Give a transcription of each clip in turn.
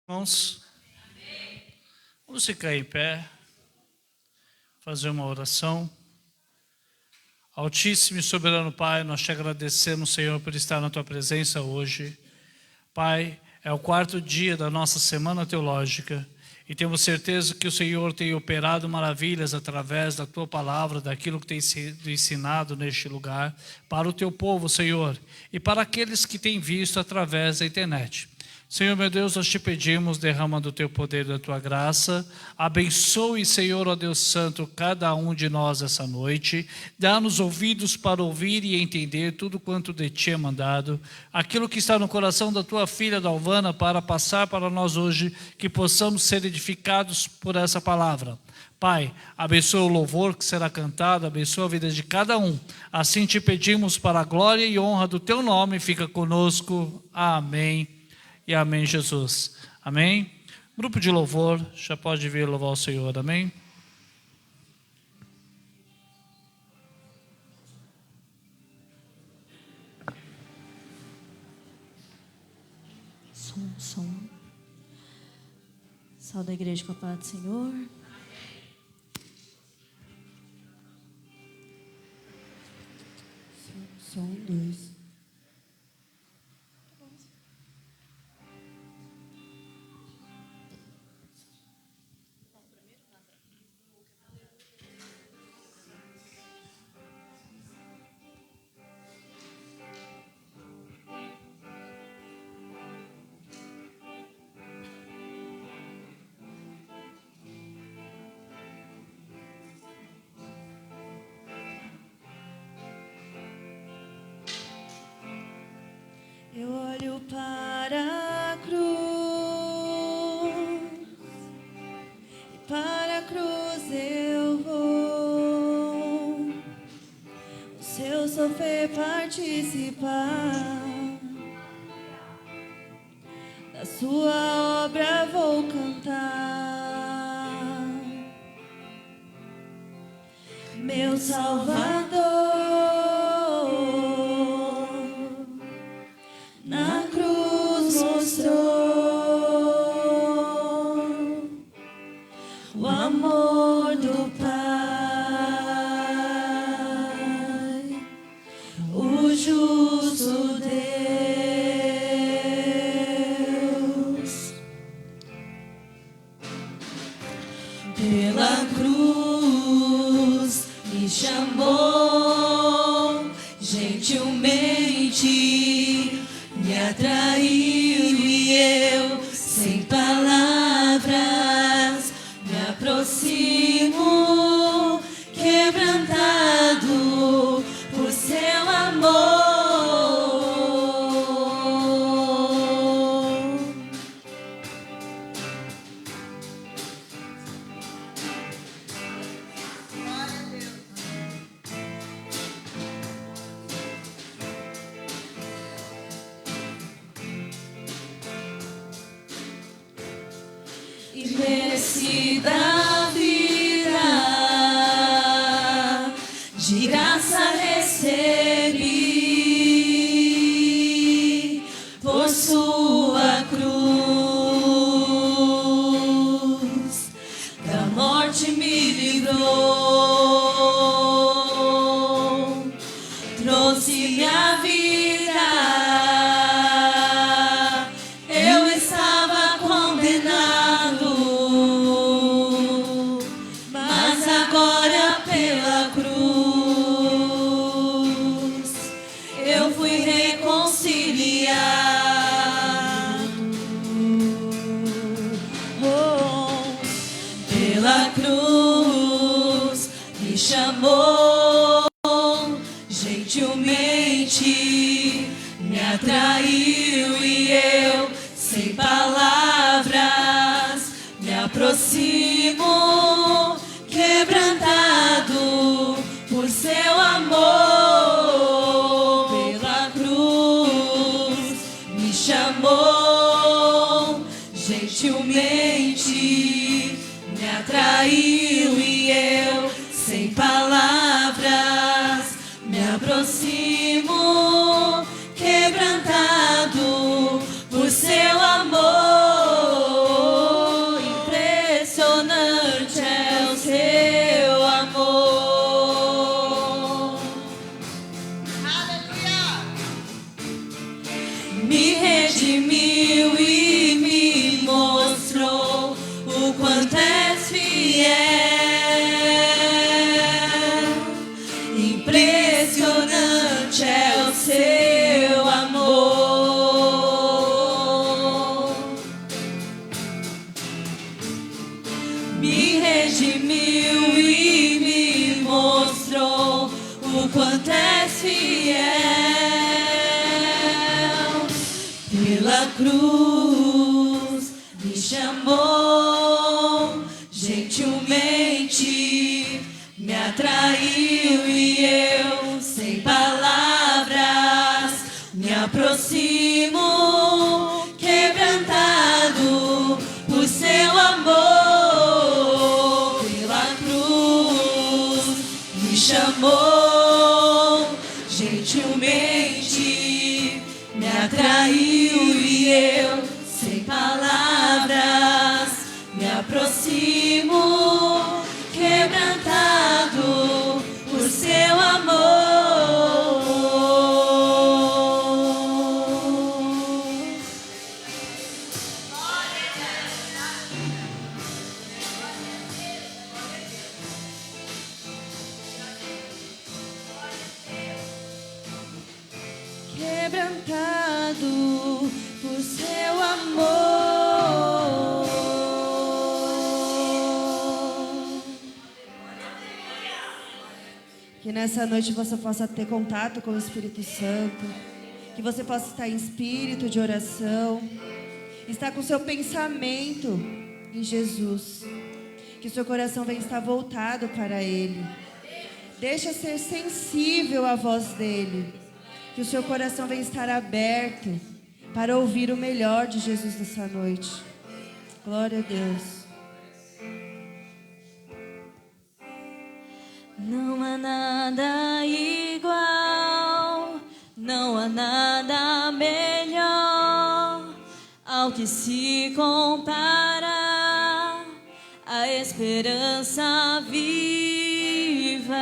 Irmãos, vamos ficar em pé, fazer uma oração. Altíssimo e soberano Pai, nós te agradecemos, Senhor, por estar na tua presença hoje. Pai, é o 4º dia da nossa semana teológica e temos certeza que o Senhor tem operado maravilhas através da tua palavra, daquilo que tem sido ensinado neste lugar, para o teu povo, Senhor, e para aqueles que têm visto através da internet. Senhor, meu Deus, nós te pedimos, derrama do teu poder e da tua graça, abençoe, Senhor, ó Deus Santo, cada um de nós essa noite, dá-nos ouvidos para ouvir e entender tudo quanto de ti é mandado, aquilo que está no coração da tua filha Dalvana para passar para nós hoje, que possamos ser edificados por essa palavra. Pai, abençoa o louvor que será cantado, abençoa a vida de cada um, assim te pedimos para a glória e honra do teu nome, fica conosco, amém. E amém, Jesus. Amém? Grupo de louvor, já pode vir louvar o Senhor. Amém? Som. Salve a igreja com a paz do Senhor. Amém. Som 2. Eu olho para a cruz, e para a cruz eu vou, o seu sofrer participar, da sua obra vou cantar, meu Salvador. Na cruz mostrou o amor do Pai, o justo Deus. Pela cruz me chamou gentilmente, me atraiu e eu, sem palavras, me aproximo, quebrantado por seu amor. Merecida vida, de graça recebi, por sua cruz, da morte me livrou, trouxe minha vida. Eu estava condenado, mas agora pela cruz eu fui reconciliado. Pela cruz me chamou gentilmente, me atraiu e eu, sem palavras, me aproximo, quebrantado por seu amor. Pela cruz me chamou gentilmente, me atraiu e eu, sem palavras, me aproximo, quebrantado por seu amor. me redimiu e me mostrou o quanto és fiel. Pela cruz me chamou, gentilmente me atraiu e eu, sem palavras, me aproximo, quebrantado por seu amor. Pela cruz me chamou, gentilmente me atraiu e eu, sem palavras, me aproximo, quebrantado por seu amor. Quebrantado por seu amor. Que nessa noite você possa ter contato com o Espírito Santo, que você possa estar em espírito de oração, estar com seu pensamento em Jesus, que seu coração venha estar voltado para Ele. Deixa ser sensível à voz dEle, que o seu coração venha estar aberto para ouvir o melhor de Jesus nessa noite. Glória a Deus. Não há nada igual, não há nada melhor ao que se compara a esperança viva.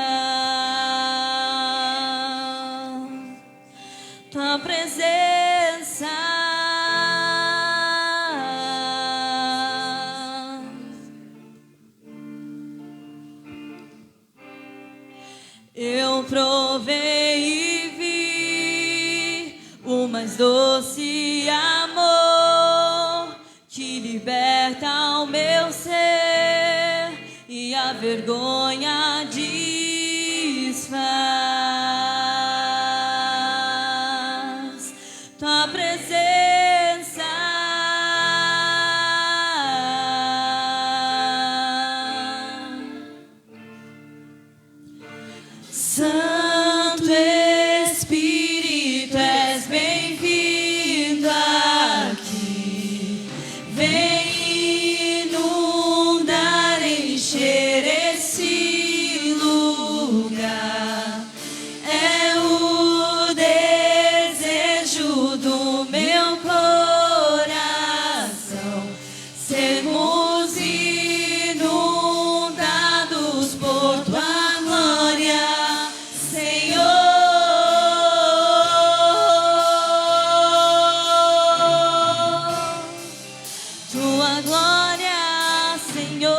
Tua presença, eu provei e vi o mais doce amor que liberta o meu ser e a vergonha desfaz. Tua presença, Santo Espírito, és bem-vindo aqui. Vem inundar, encher esse lugar. É o desejo do meu coração sermos inundados por tua glória. Tua glória, Senhor.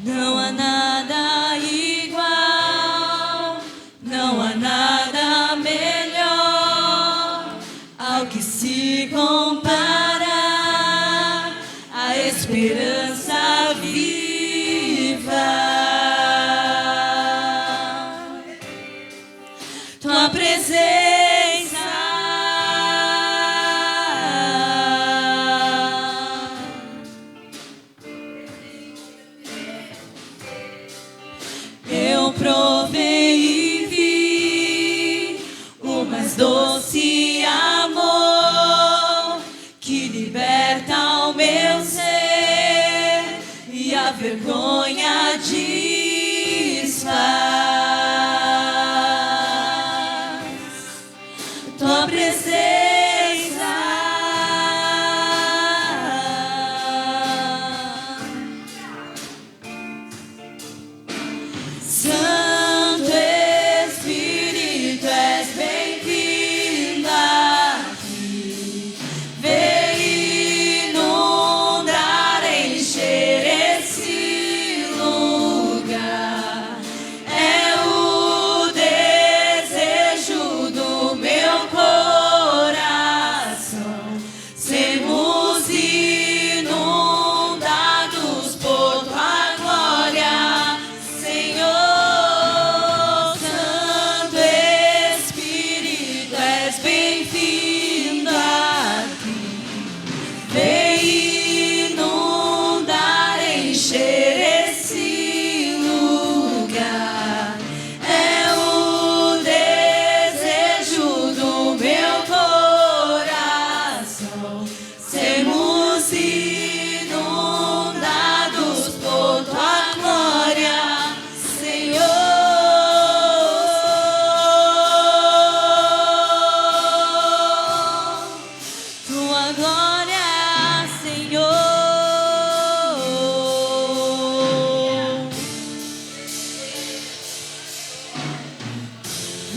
Não há nada igual, não há nada melhor ao que se compara a esperança viva. Tua presença, eu provei e vi o mais doce amor que liberta o meu ser e a vergonha desfaz. Tua presença, Santo Espírito, és bem-vindo aqui. Vem inundar, encher esse lugar.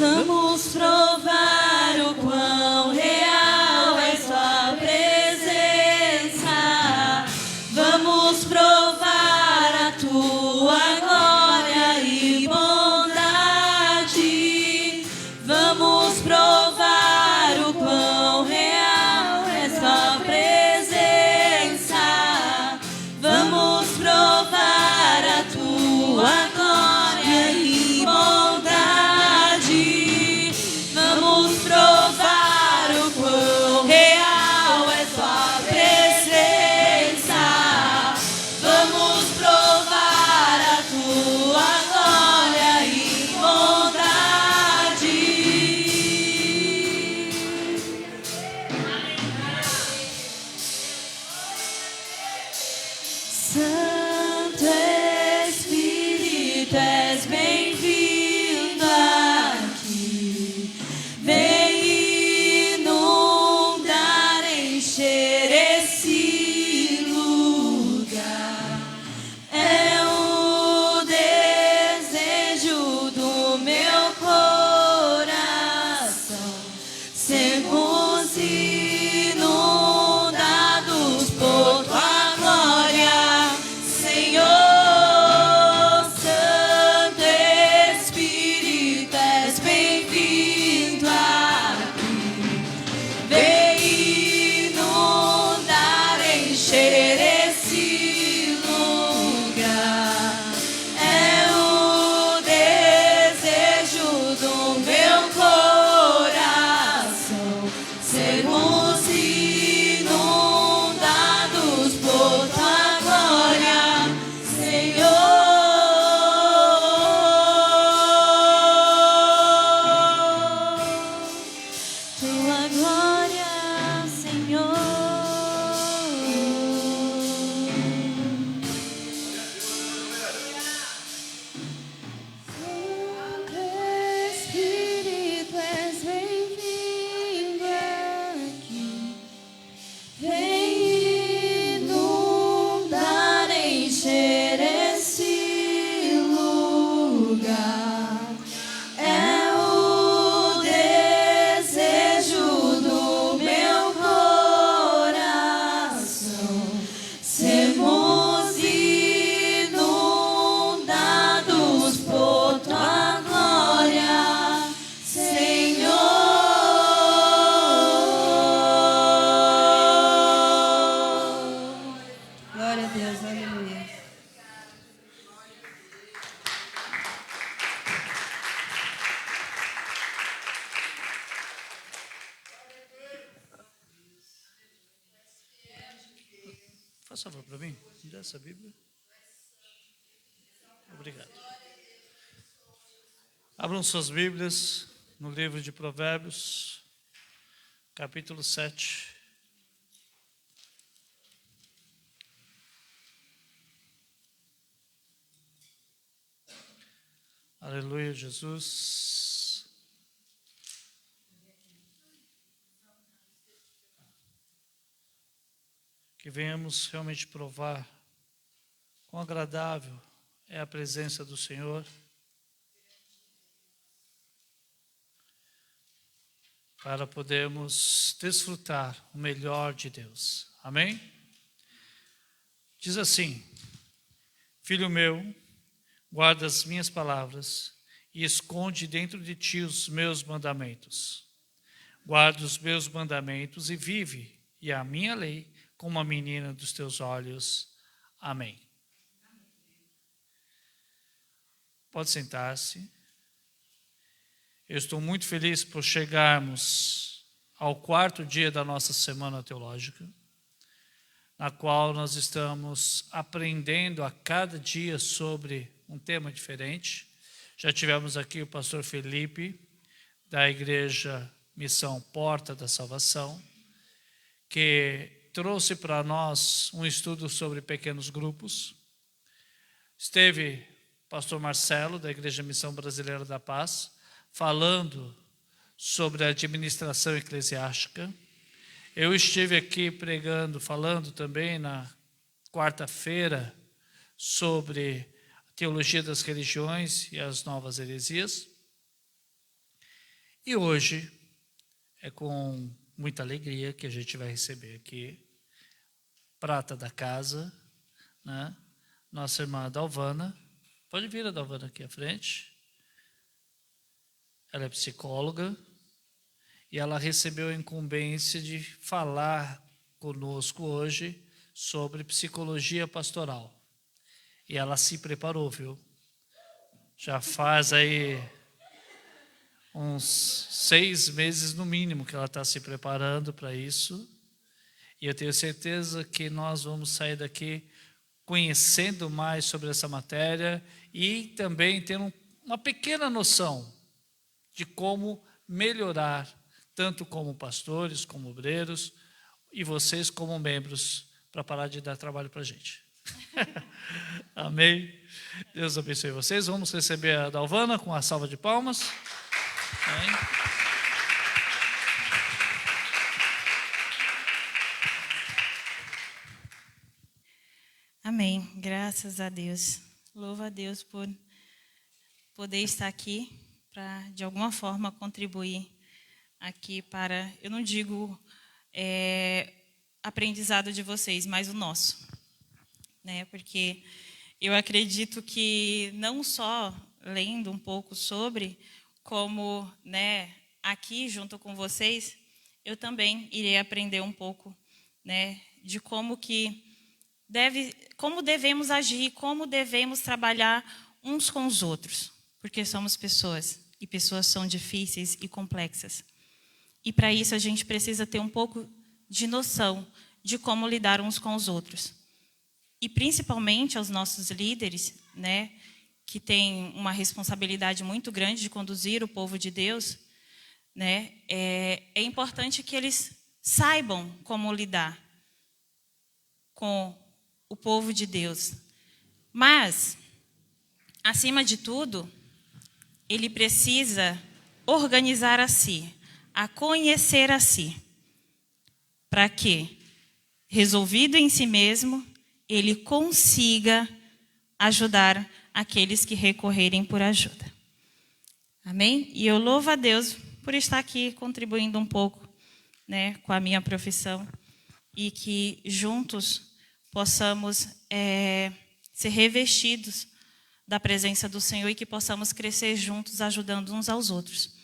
Vamos provar o quão real é sua presença. Vamos provar a tua glória e bondade. Vamos provar o quão real é sua presença. Vamos provar a tua glória e bondade. Vamos provar o quão real é sua presença. Vamos provar a tua glória e bondade. Santo Espírito, és bem-vindo aqui. Vem inundar, encher esse lugar. É o desejo do meu coração. Sermos inundados por tua glória, Senhor. Santo Espírito, és bem-vindo aqui. Vem inundar, encher esse lugar. É o desejo do meu coração. Sermos inundados por tua glória, Senhor. Tua glória, Senhor. Santo Espírito, és bem-vindo aqui. Vem inundar, encher esse lugar. É o desejo do meu coração. Sermos inundados por tua glória, Senhor. Glória a Deus, aleluia. Faz favor para mim, me dá essa Bíblia. Obrigado. Abram suas Bíblias no livro de Provérbios, capítulo 7. Aleluia, Jesus. Que venhamos realmente provar quão agradável é a presença do Senhor, para podermos desfrutar o melhor de Deus. Amém? Diz assim: Filho meu, guarda as minhas palavras e esconde dentro de ti os meus mandamentos. Guarda os meus mandamentos e vive, e a minha lei como a menina dos teus olhos. Amém. Pode sentar-se. Eu estou muito feliz por chegarmos ao 4º dia da nossa Semana Teológica, na qual nós estamos aprendendo a cada dia sobre um tema diferente. Já tivemos aqui o pastor Felipe, da Igreja Missão Porta da Salvação, que trouxe para nós um estudo sobre pequenos grupos. Esteve o pastor Marcelo, da Igreja Missão Brasileira da Paz, falando sobre a administração eclesiástica. Eu estive aqui pregando, falando também na quarta-feira sobre a teologia das religiões e as novas heresias. E hoje é com muita alegria que a gente vai receber aqui prata da casa, né? Nossa irmã Dalvana. Pode vir a Dalvana aqui à frente. Ela é psicóloga e ela recebeu a incumbência de falar conosco hoje sobre psicologia pastoral. E ela se preparou, viu? Já faz aí uns 6 meses no mínimo que ela está se preparando para isso. E eu tenho certeza que nós vamos sair daqui conhecendo mais sobre essa matéria e também tendo uma pequena noção de como melhorar, tanto como pastores, como obreiros, e vocês como membros, para parar de dar trabalho para a gente. Amém? Deus abençoe vocês. Vamos receber a Dalvana com a salva de palmas. Amém? Amém. Graças a Deus. Louvo a Deus por poder estar aqui para, de alguma forma, contribuir aqui para, eu não digo aprendizado de vocês, mas o nosso, né? Porque eu acredito que não só lendo um pouco sobre, como, né, aqui junto com vocês, eu também irei aprender um pouco, né, de como devemos agir, como devemos trabalhar uns com os outros, porque somos pessoas e pessoas são difíceis e complexas. E para isso a gente precisa ter um pouco de noção de como lidar uns com os outros. E principalmente aos nossos líderes, né, que têm uma responsabilidade muito grande de conduzir o povo de Deus, né, é importante que eles saibam como lidar com o povo de Deus. Mas, acima de tudo, ele precisa organizar a si, a conhecer a si, para que, resolvido em si mesmo, ele consiga ajudar aqueles que recorrerem por ajuda. Amém? E eu louvo a Deus por estar aqui contribuindo um pouco, né, com a minha profissão e que juntos possamos ser revestidos da presença do Senhor e que possamos crescer juntos, ajudando uns aos outros.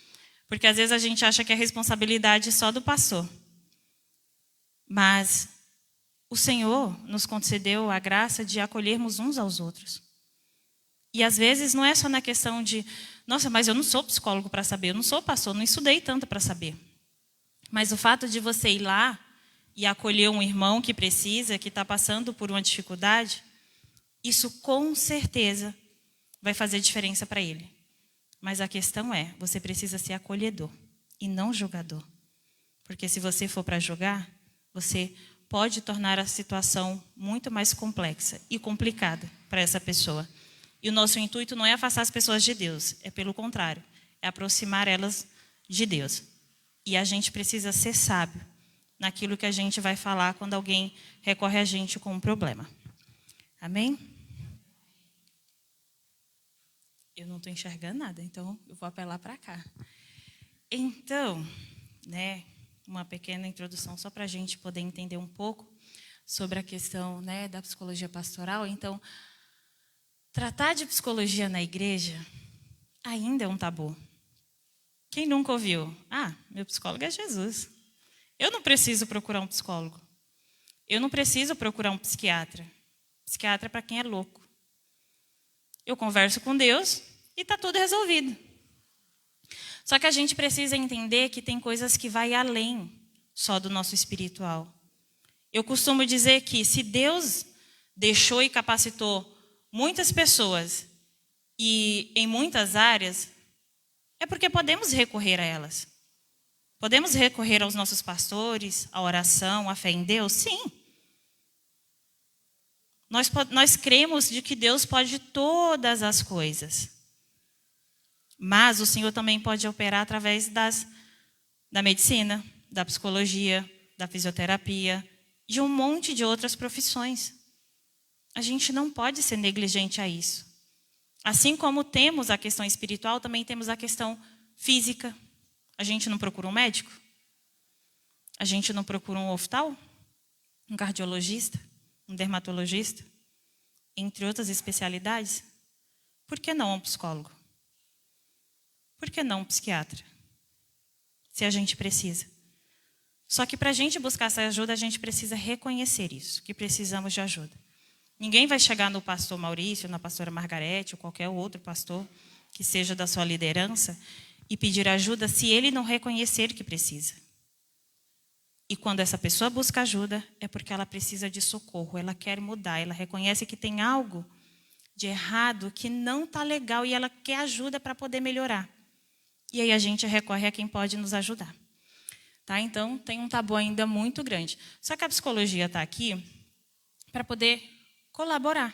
Porque às vezes a gente acha que a responsabilidade é só do pastor. Mas o Senhor nos concedeu a graça de acolhermos uns aos outros. E às vezes não é só na questão de, nossa, mas eu não sou psicólogo para saber, eu não sou pastor, não estudei tanto para saber. Mas o fato de você ir lá e acolher um irmão que precisa, que está passando por uma dificuldade, isso com certeza vai fazer diferença para ele. Mas a questão é, você precisa ser acolhedor e não julgador. Porque se você for para julgar, você pode tornar a situação muito mais complexa e complicada para essa pessoa. E o nosso intuito não é afastar as pessoas de Deus, é pelo contrário, é aproximar elas de Deus. E a gente precisa ser sábio naquilo que a gente vai falar quando alguém recorre a gente com um problema. Amém? Eu não estou enxergando nada, então eu vou apelar para cá. Então, né, uma pequena introdução só para a gente poder entender um pouco sobre a questão, né, da psicologia pastoral. Então, tratar de psicologia na igreja ainda é um tabu. Quem nunca ouviu? Ah, meu psicólogo é Jesus. Eu não preciso procurar um psicólogo. Eu não preciso procurar um psiquiatra. Psiquiatra é para quem é louco. Eu converso com Deus e está tudo resolvido. Só que a gente precisa entender que tem coisas que vai além só do nosso espiritual. Eu costumo dizer que se Deus deixou e capacitou muitas pessoas e em muitas áreas, é porque podemos recorrer a elas. Podemos recorrer aos nossos pastores, à oração, à fé em Deus? Sim. Nós cremos de que Deus pode todas as coisas. Mas o Senhor também pode operar através da medicina, da psicologia, da fisioterapia, de um monte de outras profissões. A gente não pode ser negligente a isso. Assim como temos a questão espiritual, também temos a questão física, A gente não procura um médico? A gente não procura um oftalmo? Um cardiologista? Um dermatologista? Entre outras especialidades? Por que não um psicólogo? Por que não um psiquiatra? Se a gente precisa. Só que para a gente buscar essa ajuda, a gente precisa reconhecer isso, que precisamos de ajuda. Ninguém vai chegar no pastor Maurício, na pastora Margarete, ou qualquer outro pastor que seja da sua liderança, e pedir ajuda se ele não reconhecer que precisa. E quando essa pessoa busca ajuda, é porque ela precisa de socorro, ela quer mudar, ela reconhece que tem algo de errado, que não está legal, e ela quer ajuda para poder melhorar. E aí a gente recorre a quem pode nos ajudar. Tá? Então, tem um tabu ainda muito grande. Só que a psicologia está aqui para poder colaborar.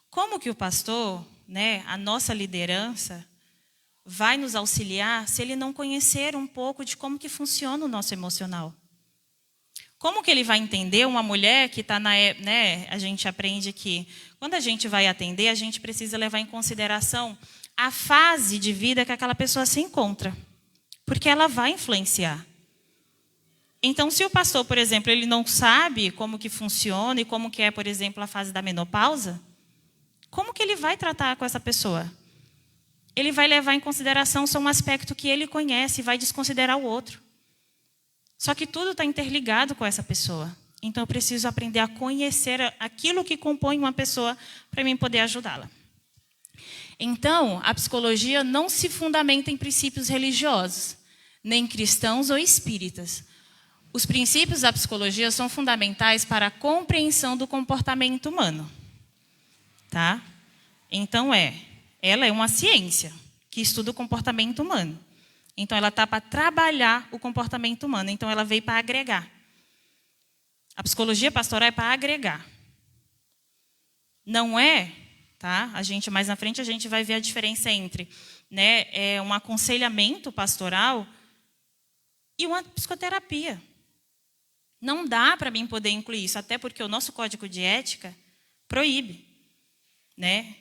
Como que o pastor, né, a nossa liderança, vai nos auxiliar se ele não conhecer um pouco de como que funciona o nosso emocional? Como que ele vai entender uma mulher que está né, a gente aprende que quando a gente vai atender, a gente precisa levar em consideração a fase de vida que aquela pessoa se encontra, porque ela vai influenciar. Então, se o pastor, por exemplo, ele não sabe como que funciona e como que é, por exemplo, a fase da menopausa, como que ele vai tratar com essa pessoa? Ele vai levar em consideração só um aspecto que ele conhece e vai desconsiderar o outro. Só que tudo está interligado com essa pessoa. Então, eu preciso aprender a conhecer aquilo que compõe uma pessoa para mim poder ajudá-la. Então, a psicologia não se fundamenta em princípios religiosos, nem cristãos ou espíritas. Os princípios da psicologia são fundamentais para a compreensão do comportamento humano. Tá? Então, ela é uma ciência que estuda o comportamento humano. Então, ela está para trabalhar o comportamento humano. Então, ela veio para agregar. A psicologia pastoral é para agregar. Não é, tá? Mais na frente a gente vai ver a diferença entre, né, um aconselhamento pastoral e uma psicoterapia. Não dá para mim poder incluir isso, até porque o nosso código de ética proíbe, né,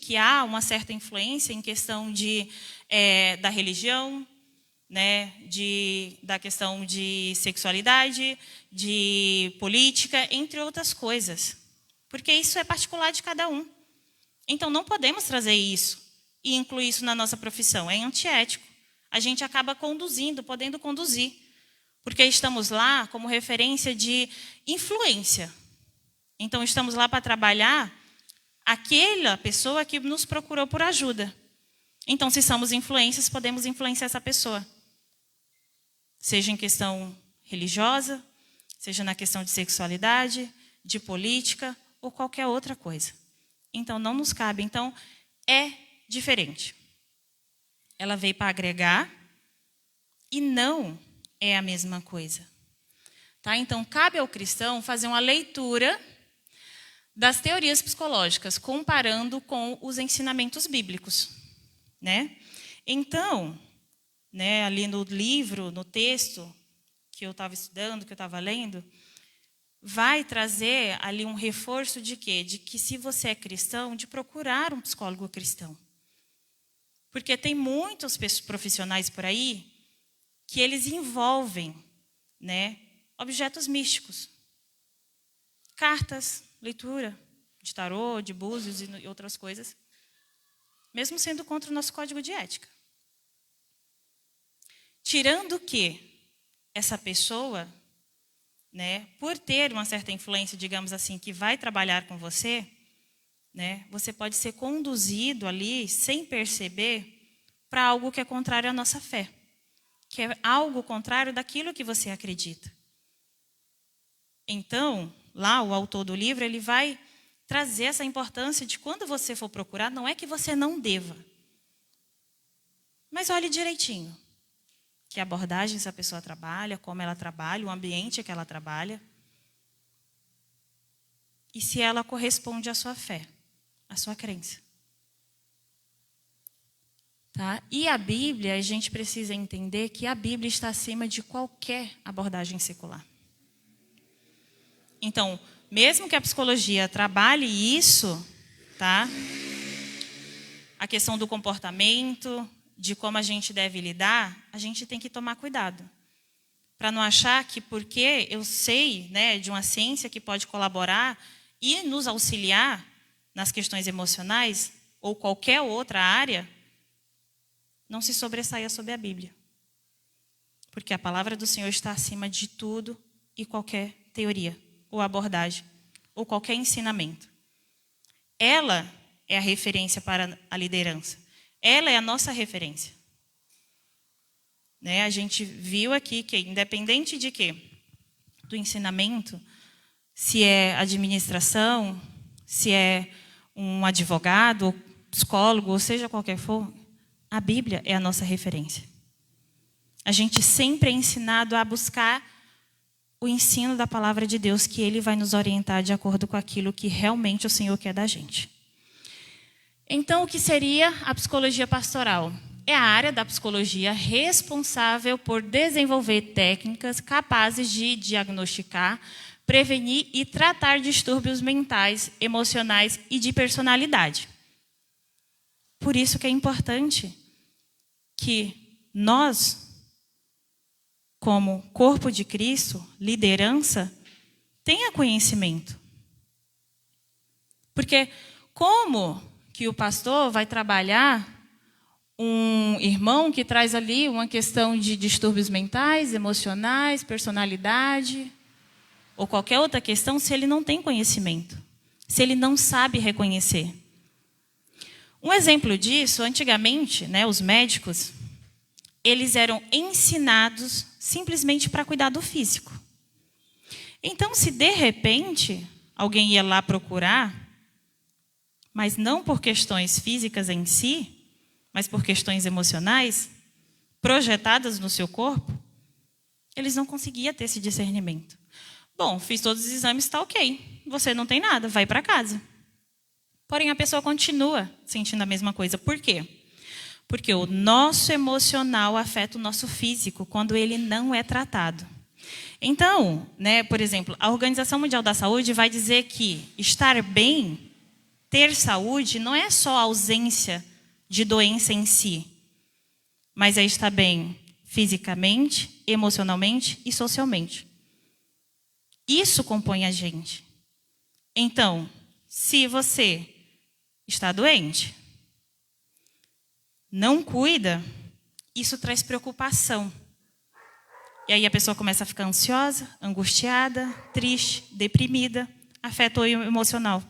que há uma certa influência em questão da religião, né, da questão de sexualidade, de política, entre outras coisas. Porque isso é particular de cada um. Então, não podemos trazer isso e incluir isso na nossa profissão. É antiético. A gente acaba podendo conduzir. Porque estamos lá como referência de influência. Então, estamos lá para trabalhar aquela pessoa que nos procurou por ajuda. Então, se somos influências, podemos influenciar essa pessoa. Seja em questão religiosa, seja na questão de sexualidade, de política ou qualquer outra coisa. Então, não nos cabe. Então, é diferente. Ela veio para agregar e não é a mesma coisa. Tá? Então, cabe ao cristão fazer uma leitura das teorias psicológicas, comparando com os ensinamentos bíblicos. Né? Então, né, ali no livro, no texto que eu estava estudando, que eu estava lendo, vai trazer ali um reforço de quê? De que se você é cristão, de procurar um psicólogo cristão. Porque tem muitos profissionais por aí que eles envolvem, né, objetos místicos. Cartas, leitura de tarô, de búzios e outras coisas. Mesmo sendo contra o nosso código de ética. Tirando que essa pessoa, né, por ter uma certa influência, digamos assim, que vai trabalhar com você, né, você pode ser conduzido ali, sem perceber, para algo que é contrário à nossa fé. Que é algo contrário daquilo que você acredita. Então, lá o autor do livro, ele vai trazer essa importância de quando você for procurar, não é que você não deva. Mas olhe direitinho. Que abordagem essa pessoa trabalha, como ela trabalha, o ambiente que ela trabalha. E se ela corresponde à sua fé, à sua crença. Tá? E a Bíblia, a gente precisa entender que a Bíblia está acima de qualquer abordagem secular. Então, mesmo que a psicologia trabalhe isso, tá? A questão do comportamento, de como a gente deve lidar, a gente tem que tomar cuidado. Para não achar que porque eu sei, né, de uma ciência que pode colaborar e nos auxiliar nas questões emocionais ou qualquer outra área, não se sobressaia sobre a Bíblia. Porque a palavra do Senhor está acima de tudo e qualquer teoria ou abordagem ou qualquer ensinamento. Ela é a referência para a liderança. Ela é a nossa referência. Né? A gente viu aqui que, independente de quê? Do ensinamento, se é administração, se é um advogado, psicólogo, ou seja qualquer for, a Bíblia é a nossa referência. A gente sempre é ensinado a buscar o ensino da palavra de Deus, que Ele vai nos orientar de acordo com aquilo que realmente o Senhor quer da gente. Então, o que seria a psicologia pastoral? É a área da psicologia responsável por desenvolver técnicas capazes de diagnosticar, prevenir e tratar distúrbios mentais, emocionais e de personalidade. Por isso que é importante que nós, como corpo de Cristo, liderança, tenha conhecimento. Porque como que o pastor vai trabalhar um irmão que traz ali uma questão de distúrbios mentais, emocionais, personalidade, ou qualquer outra questão, se ele não tem conhecimento, se ele não sabe reconhecer? Um exemplo disso, antigamente, né, os médicos, eles eram ensinados simplesmente para cuidar do físico. Então, se de repente alguém ia lá procurar, mas não por questões físicas em si, mas por questões emocionais, projetadas no seu corpo, eles não conseguiam ter esse discernimento. Bom, fiz todos os exames, está ok. Você não tem nada, vai para casa. Porém, a pessoa continua sentindo a mesma coisa. Por quê? Porque o nosso emocional afeta o nosso físico quando ele não é tratado. Então, né, por exemplo, a Organização Mundial da Saúde vai dizer que estar bem, ter saúde, não é só a ausência de doença em si, mas é estar bem fisicamente, emocionalmente e socialmente. Isso compõe a gente. Então, se você está doente, não cuida, isso traz preocupação. E aí a pessoa começa a ficar ansiosa, angustiada, triste, deprimida, afeta o emocional.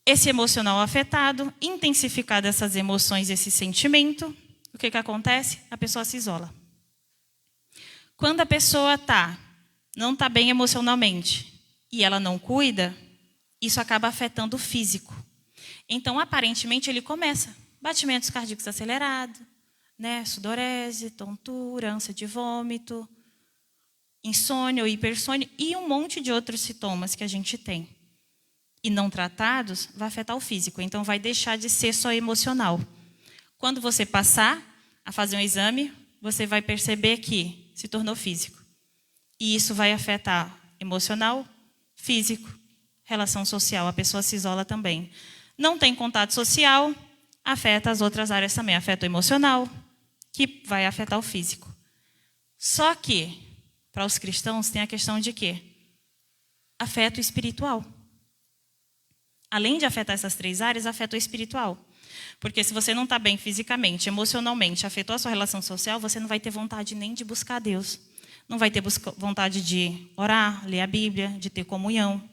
Esse emocional afetado, intensificado essas emoções, esse sentimento, o que acontece? A pessoa se isola. Quando a pessoa não está bem emocionalmente e ela não cuida, isso acaba afetando o físico. Então, aparentemente, ele começa batimentos cardíacos acelerados, né, sudorese, tontura, ânsia de vômito, insônia ou hipersônia e um monte de outros sintomas que a gente tem. E não tratados, vai afetar o físico. Então, vai deixar de ser só emocional. Quando você passar a fazer um exame, você vai perceber que se tornou físico. E isso vai afetar emocional, físico, relação social. A pessoa se isola também. Não tem contato social, afeta as outras áreas também. Afeta o emocional, que vai afetar o físico. Só que, para os cristãos, tem a questão de quê? Afeta o espiritual. Além de afetar essas três áreas, afeta o espiritual. Porque se você não está bem fisicamente, emocionalmente, afetou a sua relação social, você não vai ter vontade nem de buscar Deus. Não vai ter vontade de orar, ler a Bíblia, de ter comunhão.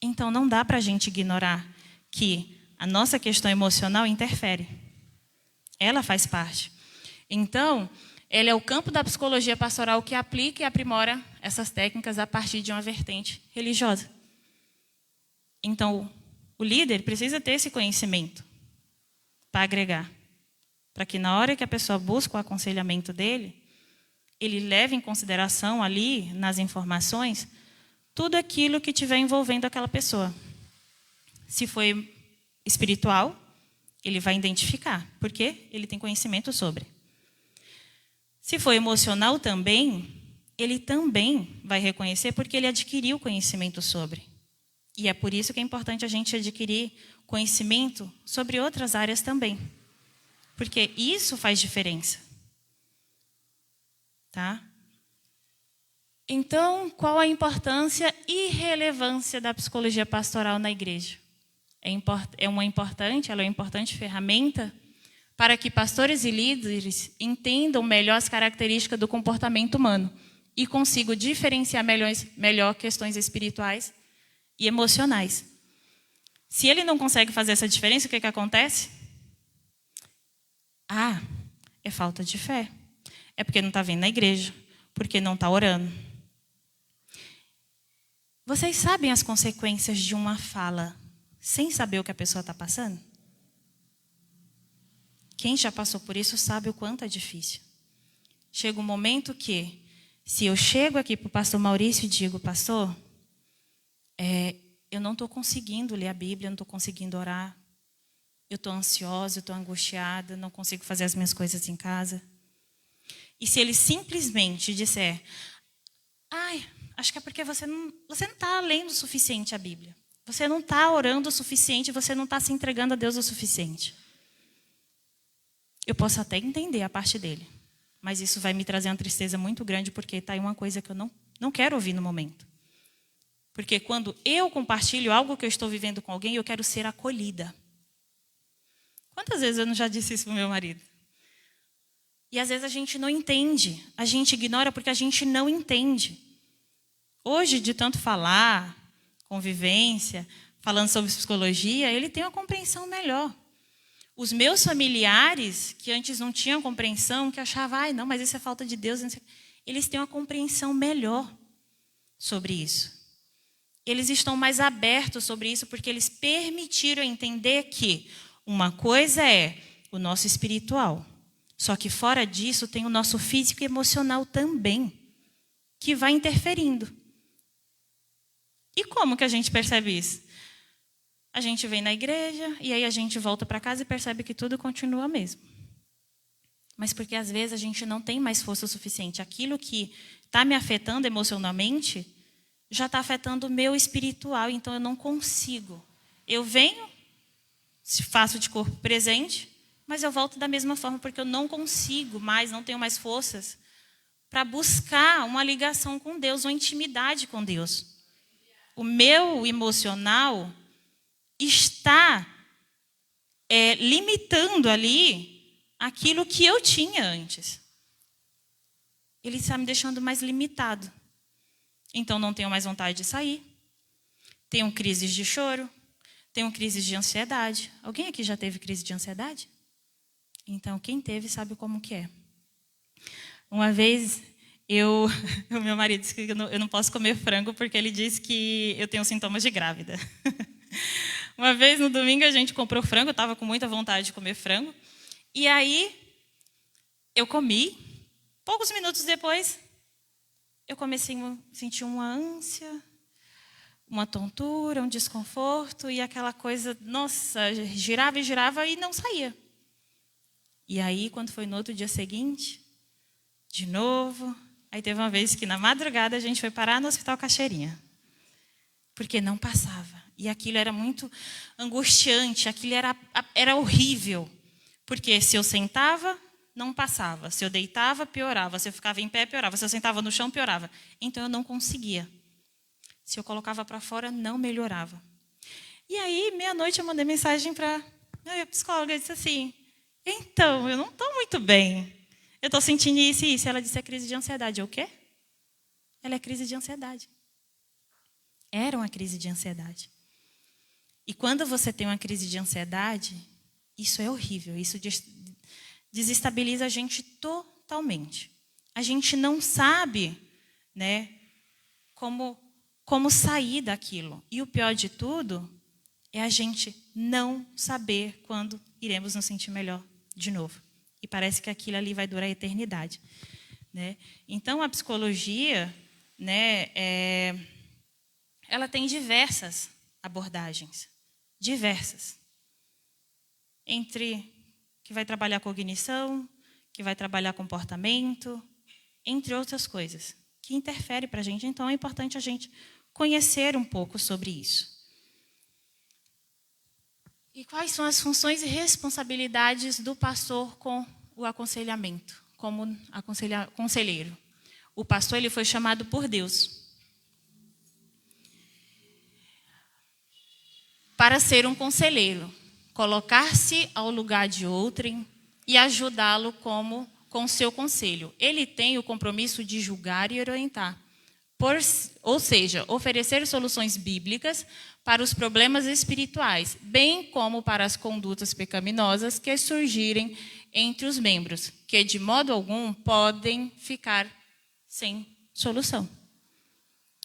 Então, não dá para a gente ignorar que a nossa questão emocional interfere. Ela faz parte. Então, ela é o campo da psicologia pastoral que aplica e aprimora essas técnicas a partir de uma vertente religiosa. Então, o líder precisa ter esse conhecimento para agregar. Para que na hora que a pessoa busca o aconselhamento dele, ele leve em consideração ali, nas informações, tudo aquilo que estiver envolvendo aquela pessoa. Se foi espiritual, ele vai identificar, porque ele tem conhecimento sobre. Se for emocional também, ele também vai reconhecer, porque ele adquiriu conhecimento sobre. E é por isso que é importante a gente adquirir conhecimento sobre outras áreas também. Porque isso faz diferença. Tá? Então, qual a importância e relevância da psicologia pastoral na igreja? Ela é uma importante ferramenta para que pastores e líderes entendam melhor as características do comportamento humano e consigam diferenciar melhor questões espirituais e emocionais. Se ele não consegue fazer essa diferença, o que acontece? É falta de fé. É porque não está vindo na igreja, porque não está orando. Vocês sabem as consequências de uma fala sem saber o que a pessoa está passando? Quem já passou por isso sabe o quanto é difícil. Chega um momento que, se eu chego aqui para o pastor Maurício e digo, pastor, eu não estou conseguindo ler a Bíblia, eu não estou conseguindo orar, eu estou ansiosa, eu estou angustiada, não consigo fazer as minhas coisas em casa. E se ele simplesmente disser, acho que é porque você não está lendo o suficiente a Bíblia. Você não está orando o suficiente, você não está se entregando a Deus o suficiente. Eu posso até entender a parte dele, mas isso vai me trazer uma tristeza muito grande, porque está aí uma coisa que eu não quero ouvir no momento. Porque quando eu compartilho algo que eu estou vivendo com alguém, eu quero ser acolhida. Quantas vezes eu não já disse isso para o meu marido? E às vezes a gente não entende, a gente ignora porque a gente não entende. Hoje, de tanto falar, convivência, falando sobre psicologia, ele tem uma compreensão melhor. Os meus familiares, que antes não tinham compreensão, que achavam, não, mas isso é falta de Deus, eles têm uma compreensão melhor sobre isso. Eles estão mais abertos sobre isso porque eles permitiram entender que uma coisa é o nosso espiritual, só que fora disso tem o nosso físico e emocional também, que vai interferindo. E como que a gente percebe isso? A gente vem na igreja e aí a gente volta para casa e percebe que tudo continua mesmo. Mas porque às vezes a gente não tem mais força suficiente. Aquilo que está me afetando emocionalmente já está afetando o meu espiritual, então eu não consigo. Eu venho, faço de corpo presente, mas eu volto da mesma forma porque eu não consigo mais, não tenho mais forças para buscar uma ligação com Deus, uma intimidade com Deus. O meu emocional está limitando ali aquilo que eu tinha antes. Ele está me deixando mais limitado. Então, não tenho mais vontade de sair. Tenho crises de choro. Tenho crises de ansiedade. Alguém aqui já teve crise de ansiedade? Então, quem teve sabe como que é. Uma vez, o meu marido disse que eu não posso comer frango porque ele disse que eu tenho sintomas de grávida. Uma vez, no domingo, a gente comprou frango. Eu estava com muita vontade de comer frango. E aí, eu comi. Poucos minutos depois, eu comecei a sentir uma ânsia, uma tontura, um desconforto. E aquela coisa, nossa, girava e girava e não saía. E aí, quando foi no outro dia seguinte, de novo. Aí teve uma vez que, na madrugada, a gente foi parar no Hospital Caixeirinha. Porque não passava. E aquilo era muito angustiante, aquilo era horrível. Porque se eu sentava, não passava. Se eu deitava, piorava. Se eu ficava em pé, piorava. Se eu sentava no chão, piorava. Então eu não conseguia. Se eu colocava para fora, não melhorava. E aí, meia-noite, eu mandei mensagem para a psicóloga. Eu disse assim, então, eu não estou muito bem. Eu estou sentindo isso e isso. Ela disse, é crise de ansiedade. Eu, o quê? Ela é crise de ansiedade. Era uma crise de ansiedade. E quando você tem uma crise de ansiedade, isso é horrível. Isso desestabiliza a gente totalmente. A gente não sabe, né, como sair daquilo. E o pior de tudo é a gente não saber quando iremos nos sentir melhor de novo. E parece que aquilo ali vai durar a eternidade, né? Então, a psicologia, né, ela tem diversas abordagens. Diversas. Entre que vai trabalhar cognição, que vai trabalhar comportamento, entre outras coisas, que interfere para a gente. Então, é importante a gente conhecer um pouco sobre isso. E quais são as funções e responsabilidades do pastor com o aconselhamento, como conselheiro? O pastor ele foi chamado por Deus para ser um conselheiro, colocar-se ao lugar de outrem e ajudá-lo com seu conselho. Ele tem o compromisso de julgar e orientar, ou seja, oferecer soluções bíblicas para os problemas espirituais, bem como para as condutas pecaminosas que surgirem entre os membros, que de modo algum podem ficar sem solução.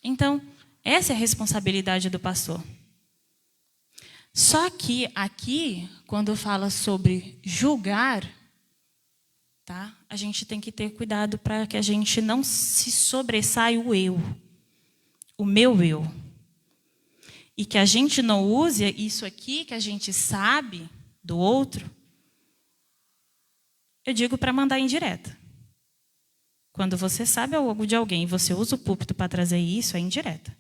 Então, essa é a responsabilidade do pastor. Só que aqui, quando fala sobre julgar, tá? A gente tem que ter cuidado para que a gente não se sobressaia o meu eu. E que a gente não use isso aqui que a gente sabe do outro, eu digo para mandar indireta. Quando você sabe algo de alguém e você usa o púlpito para trazer isso, é indireta.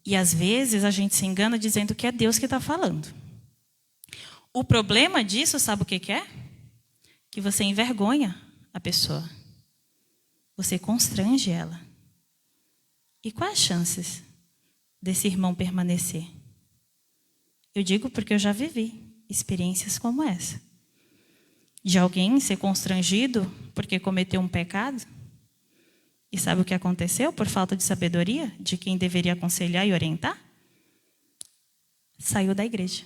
E às vezes a gente se engana dizendo que é Deus que está falando. O problema disso, sabe o que é? Que você envergonha a pessoa. Você constrange ela. E quais as chances desse irmão permanecer? Eu digo porque eu já vivi experiências como essa. De alguém ser constrangido porque cometeu um pecado. E sabe o que aconteceu por falta de sabedoria de quem deveria aconselhar e orientar? Saiu da igreja.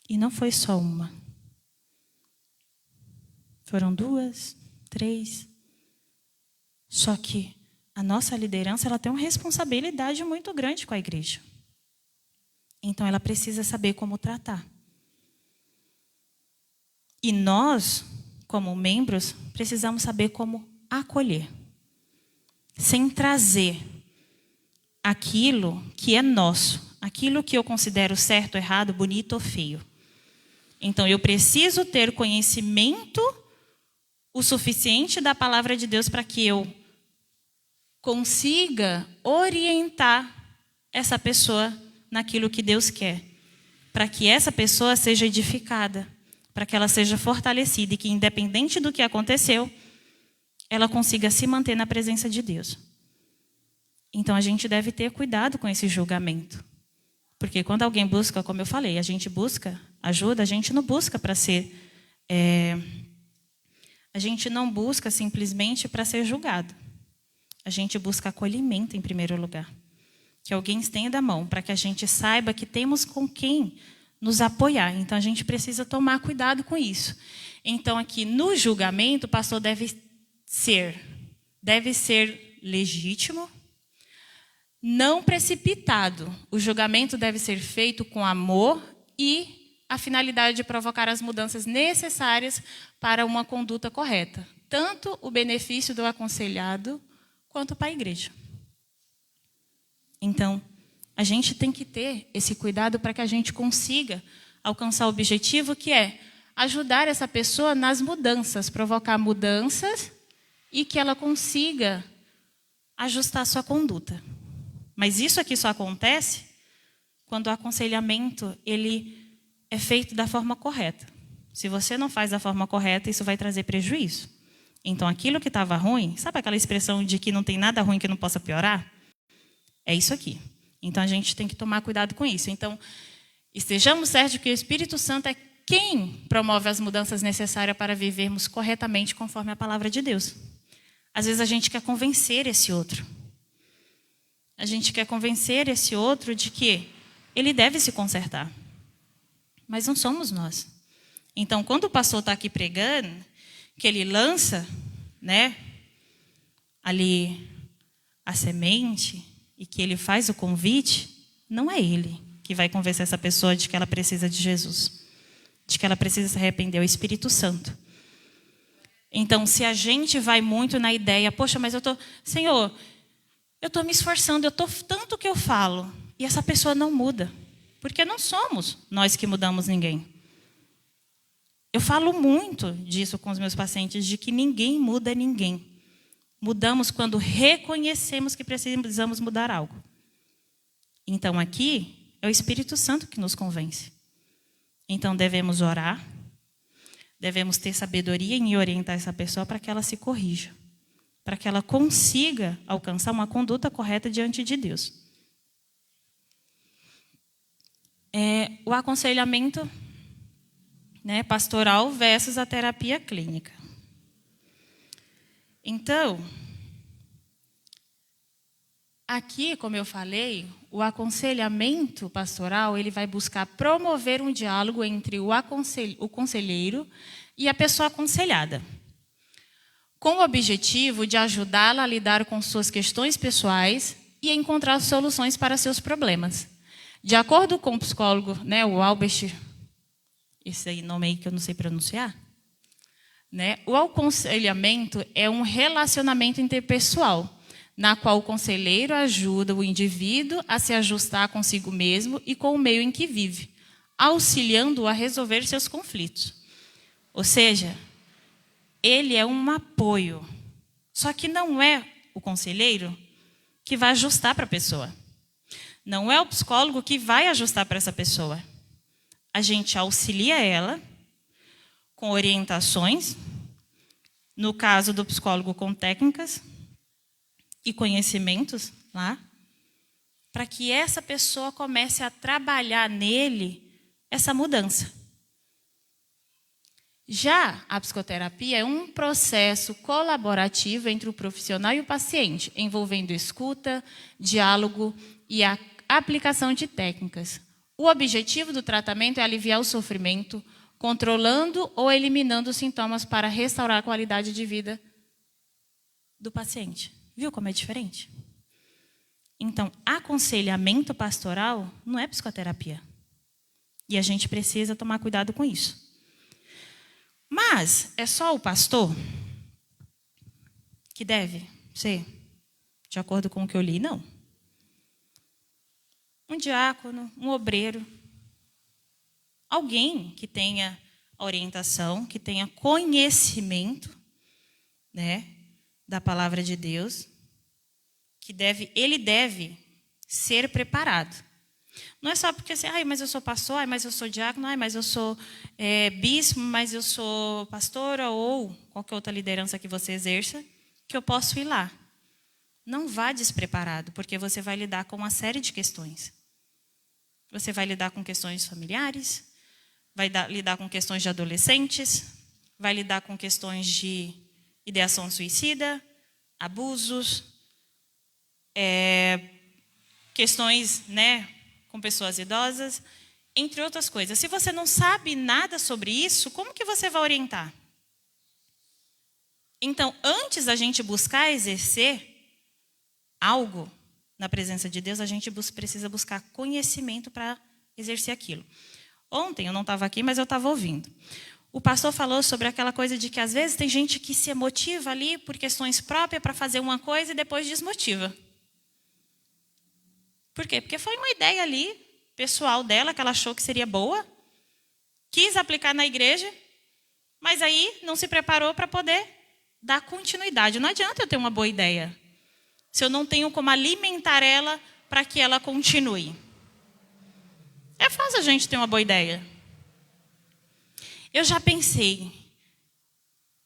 E não foi só uma. Foram 2, 3. Só que a nossa liderança ela tem uma responsabilidade muito grande com a igreja. Então ela precisa saber como tratar. E nós, como membros, precisamos saber como acolher, sem trazer aquilo que é nosso, aquilo que eu considero certo, errado, bonito ou feio. Então, eu preciso ter conhecimento o suficiente da palavra de Deus para que eu consiga orientar essa pessoa naquilo que Deus quer, para que essa pessoa seja edificada, para que ela seja fortalecida e que, independente do que aconteceu, ela consiga se manter na presença de Deus. Então, a gente deve ter cuidado com esse julgamento. Porque quando alguém busca, como eu falei, a gente busca ajuda, a gente não busca para ser... a gente não busca simplesmente para ser julgado. A gente busca acolhimento em primeiro lugar. Que alguém estenda a mão para que a gente saiba que temos com quem nos apoiar. Então, a gente precisa tomar cuidado com isso. Então, aqui no julgamento, o pastor deve ser legítimo, não precipitado. O julgamento deve ser feito com amor e a finalidade de provocar as mudanças necessárias para uma conduta correta. Tanto o benefício do aconselhado quanto para a igreja. Então, a gente tem que ter esse cuidado para que a gente consiga alcançar o objetivo que é ajudar essa pessoa nas mudanças, provocar mudanças e que ela consiga ajustar a sua conduta. Mas isso aqui só acontece quando o aconselhamento ele é feito da forma correta. Se você não faz da forma correta, isso vai trazer prejuízo. Então, aquilo que estava ruim, sabe aquela expressão de que não tem nada ruim que não possa piorar? É isso aqui. Então, a gente tem que tomar cuidado com isso. Então, estejamos certos de que o Espírito Santo é quem promove as mudanças necessárias para vivermos corretamente conforme a palavra de Deus. Às vezes, a gente quer convencer esse outro. A gente quer convencer esse outro de que ele deve se consertar. Mas não somos nós. Então, quando o pastor está aqui pregando, que ele lança, né, ali a semente e que ele faz o convite, não é ele que vai convencer essa pessoa de que ela precisa de Jesus, de que ela precisa se arrepender, é o Espírito Santo. Então, se a gente vai muito na ideia, poxa, mas Senhor, eu estou me esforçando, tanto que eu falo, e essa pessoa não muda, porque não somos nós que mudamos ninguém. Eu falo muito disso com os meus pacientes, de que ninguém muda ninguém. Mudamos quando reconhecemos que precisamos mudar algo. Então, aqui, É o Espírito Santo que nos convence. Então devemos orar, devemos ter sabedoria em orientar essa pessoa para que ela se corrija, para que ela consiga alcançar uma conduta correta diante de Deus. O aconselhamento, né, pastoral versus a terapia clínica. Então, aqui, como eu falei, o aconselhamento pastoral, ele vai buscar promover um diálogo entre o conselheiro e a pessoa aconselhada, com o objetivo de ajudá-la a lidar com suas questões pessoais e encontrar soluções para seus problemas. De acordo com o psicólogo, né, o Albert, esse aí nome aí que eu não sei pronunciar, né, o aconselhamento é um relacionamento interpessoal, na qual o conselheiro ajuda o indivíduo a se ajustar consigo mesmo e com o meio em que vive, auxiliando-o a resolver seus conflitos. Ou seja, ele é um apoio. Só que não é o conselheiro que vai ajustar para a pessoa. Não é o psicólogo que vai ajustar para essa pessoa. A gente auxilia ela com orientações, no caso do psicólogo com técnicas e conhecimentos lá, para que essa pessoa comece a trabalhar nele essa mudança. Já a psicoterapia é um processo colaborativo entre o profissional e o paciente, envolvendo escuta, diálogo e a aplicação de técnicas. O objetivo do tratamento é aliviar o sofrimento, controlando ou eliminando os sintomas para restaurar a qualidade de vida do paciente. Viu como é diferente? Então, aconselhamento pastoral não é psicoterapia. E a gente precisa tomar cuidado com isso. Mas é só o pastor que deve ser, de acordo com o que eu li? Não. Um diácono, um obreiro, alguém que tenha orientação, que tenha conhecimento, né, da palavra de Deus, ele deve ser preparado. Não é só porque assim, mas eu sou pastor, mas eu sou diácono, mas eu sou bispo, mas eu sou pastora ou qualquer outra liderança que você exerça, que eu posso ir lá. Não vá despreparado, porque você vai lidar com uma série de questões. Você vai lidar com questões familiares, vai lidar com questões de adolescentes, vai lidar com questões de ideação suicida, abusos, questões, né, com pessoas idosas, entre outras coisas. Se você não sabe nada sobre isso, como que você vai orientar? Então, antes da gente buscar exercer algo na presença de Deus, a gente precisa buscar conhecimento para exercer aquilo. Ontem, eu não estava aqui, mas eu estava ouvindo. O pastor falou sobre aquela coisa de que às vezes tem gente que se emotiva ali por questões próprias para fazer uma coisa e depois desmotiva. Por quê? Porque foi uma ideia ali, pessoal dela, que ela achou que seria boa, quis aplicar na igreja, mas aí não se preparou para poder dar continuidade. Não adianta eu ter uma boa ideia, se eu não tenho como alimentar ela para que ela continue. É fácil a gente ter uma boa ideia. Eu já pensei,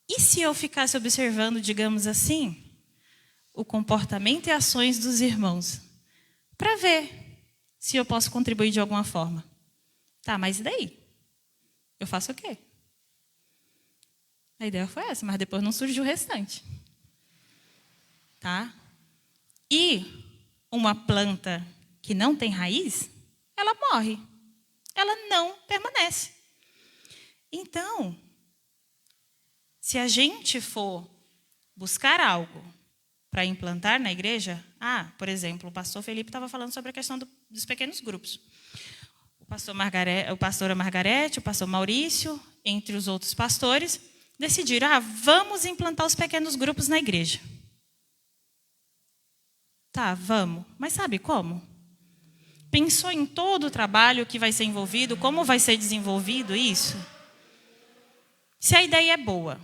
e se eu ficasse observando, digamos assim, o comportamento e ações dos irmãos, para ver se eu posso contribuir de alguma forma? Tá, mas e daí? Eu faço o quê? A ideia foi essa, mas depois não surgiu o restante. Tá? E uma planta que não tem raiz, ela morre. Ela não permanece. Então, se a gente for buscar algo para implantar na igreja, por exemplo, o pastor Felipe estava falando sobre a questão dos pequenos grupos. A pastora Margarete, o pastor Maurício, entre os outros pastores, decidiram, vamos implantar os pequenos grupos na igreja. Tá, vamos. Mas sabe como? Pensou em todo o trabalho que vai ser envolvido, como vai ser desenvolvido isso? Se a ideia é boa,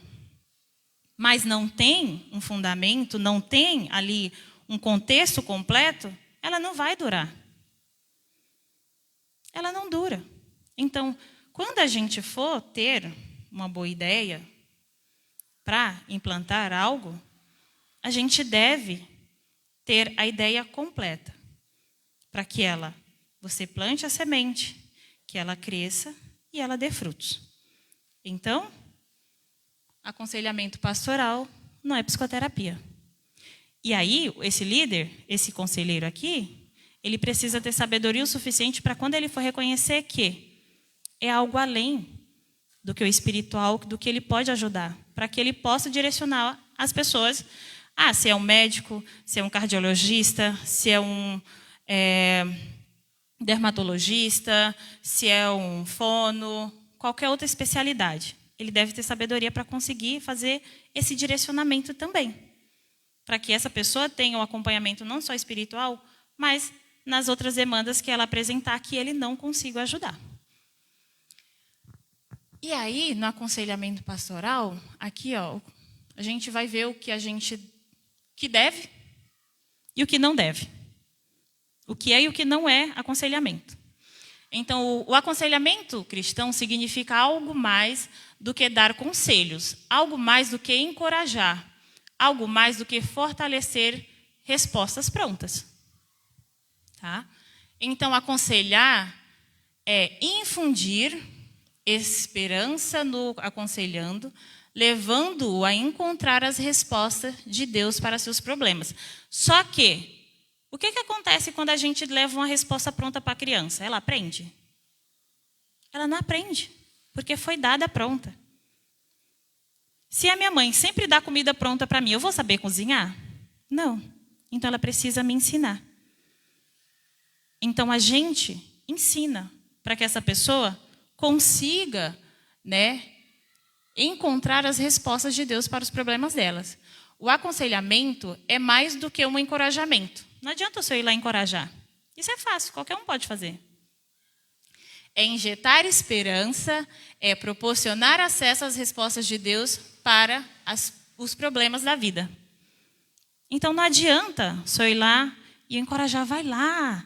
mas não tem um fundamento, não tem ali um contexto completo, ela não vai durar. ela não dura. Então, quando a gente for ter uma boa ideia para implantar algo, a gente deve ter a ideia completa, para que você plante a semente, que ela cresça e ela dê frutos. Então, aconselhamento pastoral não é psicoterapia. E aí, esse líder, esse conselheiro aqui, ele precisa ter sabedoria o suficiente para quando ele for reconhecer que é algo além do que o espiritual, do que ele pode ajudar, para que ele possa direcionar as pessoas. Se é um médico, se é um cardiologista, se é um dermatologista, se é um fono, qualquer outra especialidade. Ele deve ter sabedoria para conseguir fazer esse direcionamento também, para que essa pessoa tenha um acompanhamento não só espiritual, mas nas outras demandas que ela apresentar que ele não consiga ajudar. E aí, no aconselhamento pastoral, aqui, a gente vai ver o que deve e o que não deve. O que é e o que não é aconselhamento. Então, o aconselhamento cristão significa algo mais do que dar conselhos, algo mais do que encorajar, algo mais do que fortalecer respostas prontas. Tá? Então, aconselhar é infundir esperança no aconselhando, levando-o a encontrar as respostas de Deus para seus problemas. Só que, o que acontece quando a gente leva uma resposta pronta para a criança? Ela aprende? Ela não aprende, porque foi dada pronta. Se a minha mãe sempre dá comida pronta para mim, eu vou saber cozinhar? Não. Então ela precisa me ensinar. Então a gente ensina para que essa pessoa consiga, encontrar as respostas de Deus para os problemas delas. O aconselhamento é mais do que um encorajamento. Não adianta eu ir lá encorajar. Isso é fácil, qualquer um pode fazer. É injetar esperança, é proporcionar acesso às respostas de Deus para os problemas da vida. Então não adianta só ir lá e encorajar, vai lá.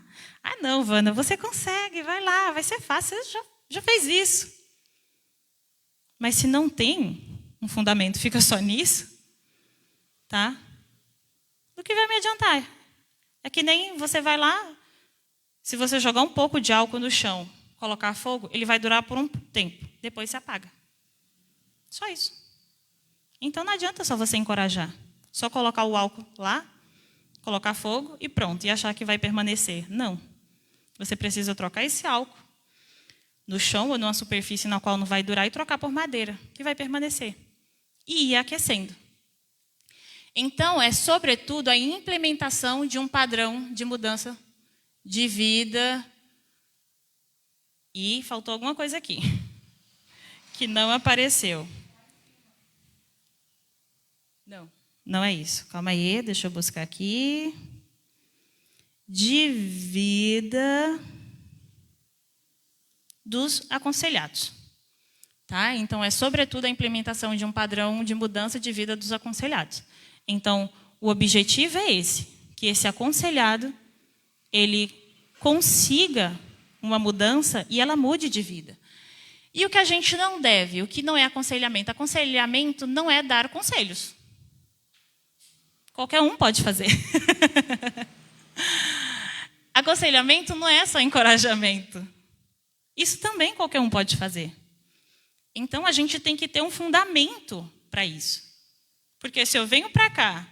Não, Vana, você consegue, vai lá, vai ser fácil, você já fez isso. Mas se não tem um fundamento, fica só nisso, tá? Do que vai me adiantar? É que nem você vai lá, se você jogar um pouco de álcool no chão, colocar fogo, ele vai durar por um tempo, depois se apaga. Só isso. Então não adianta só você encorajar, só colocar o álcool lá, colocar fogo e pronto, e achar que vai permanecer. Não. Você precisa trocar esse álcool no chão ou numa superfície na qual não vai durar e trocar por madeira, que vai permanecer. E ir aquecendo. Então, é sobretudo a implementação de um padrão de mudança de vida. E faltou alguma coisa aqui, que não apareceu. Não é isso. Calma aí, deixa eu buscar aqui. De vida dos aconselhados. Tá? Então, é sobretudo a implementação de um padrão de mudança de vida dos aconselhados. Então, o objetivo é esse, que esse aconselhado, ele consiga uma mudança e ela mude de vida. E o que a gente não deve, o que não é aconselhamento? Aconselhamento não é dar conselhos. Qualquer um pode fazer. Aconselhamento não é só encorajamento. Isso também qualquer um pode fazer. Então, a gente tem que ter um fundamento para isso. Porque se eu venho para cá,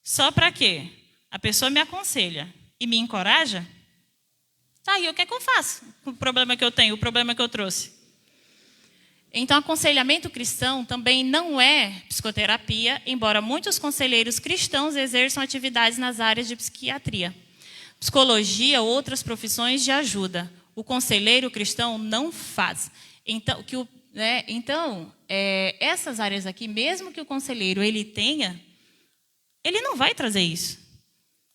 só para quê? A pessoa me aconselha e me encoraja, tá, e o que é que eu faço com o problema que eu tenho, o problema que eu trouxe? Então, aconselhamento cristão também não é psicoterapia, embora muitos conselheiros cristãos exerçam atividades nas áreas de psiquiatria, psicologia ou outras profissões de ajuda. O conselheiro cristão não faz. Então, essas áreas aqui, mesmo que o conselheiro ele tenha, ele não vai trazer isso.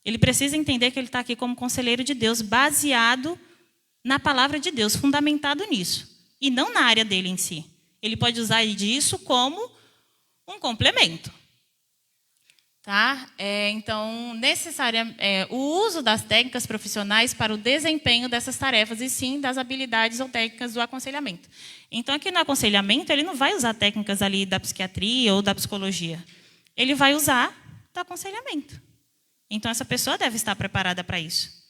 Ele precisa entender que ele está aqui como conselheiro de Deus, baseado na palavra de Deus, fundamentado nisso. E não na área dele em si. Ele pode usar disso como um complemento. Tá? Então, o uso das técnicas profissionais para o desempenho dessas tarefas e sim das habilidades ou técnicas do aconselhamento. Então, aqui no aconselhamento, ele não vai usar técnicas ali da psiquiatria ou da psicologia. Ele vai usar do aconselhamento. Então, essa pessoa deve estar preparada para isso.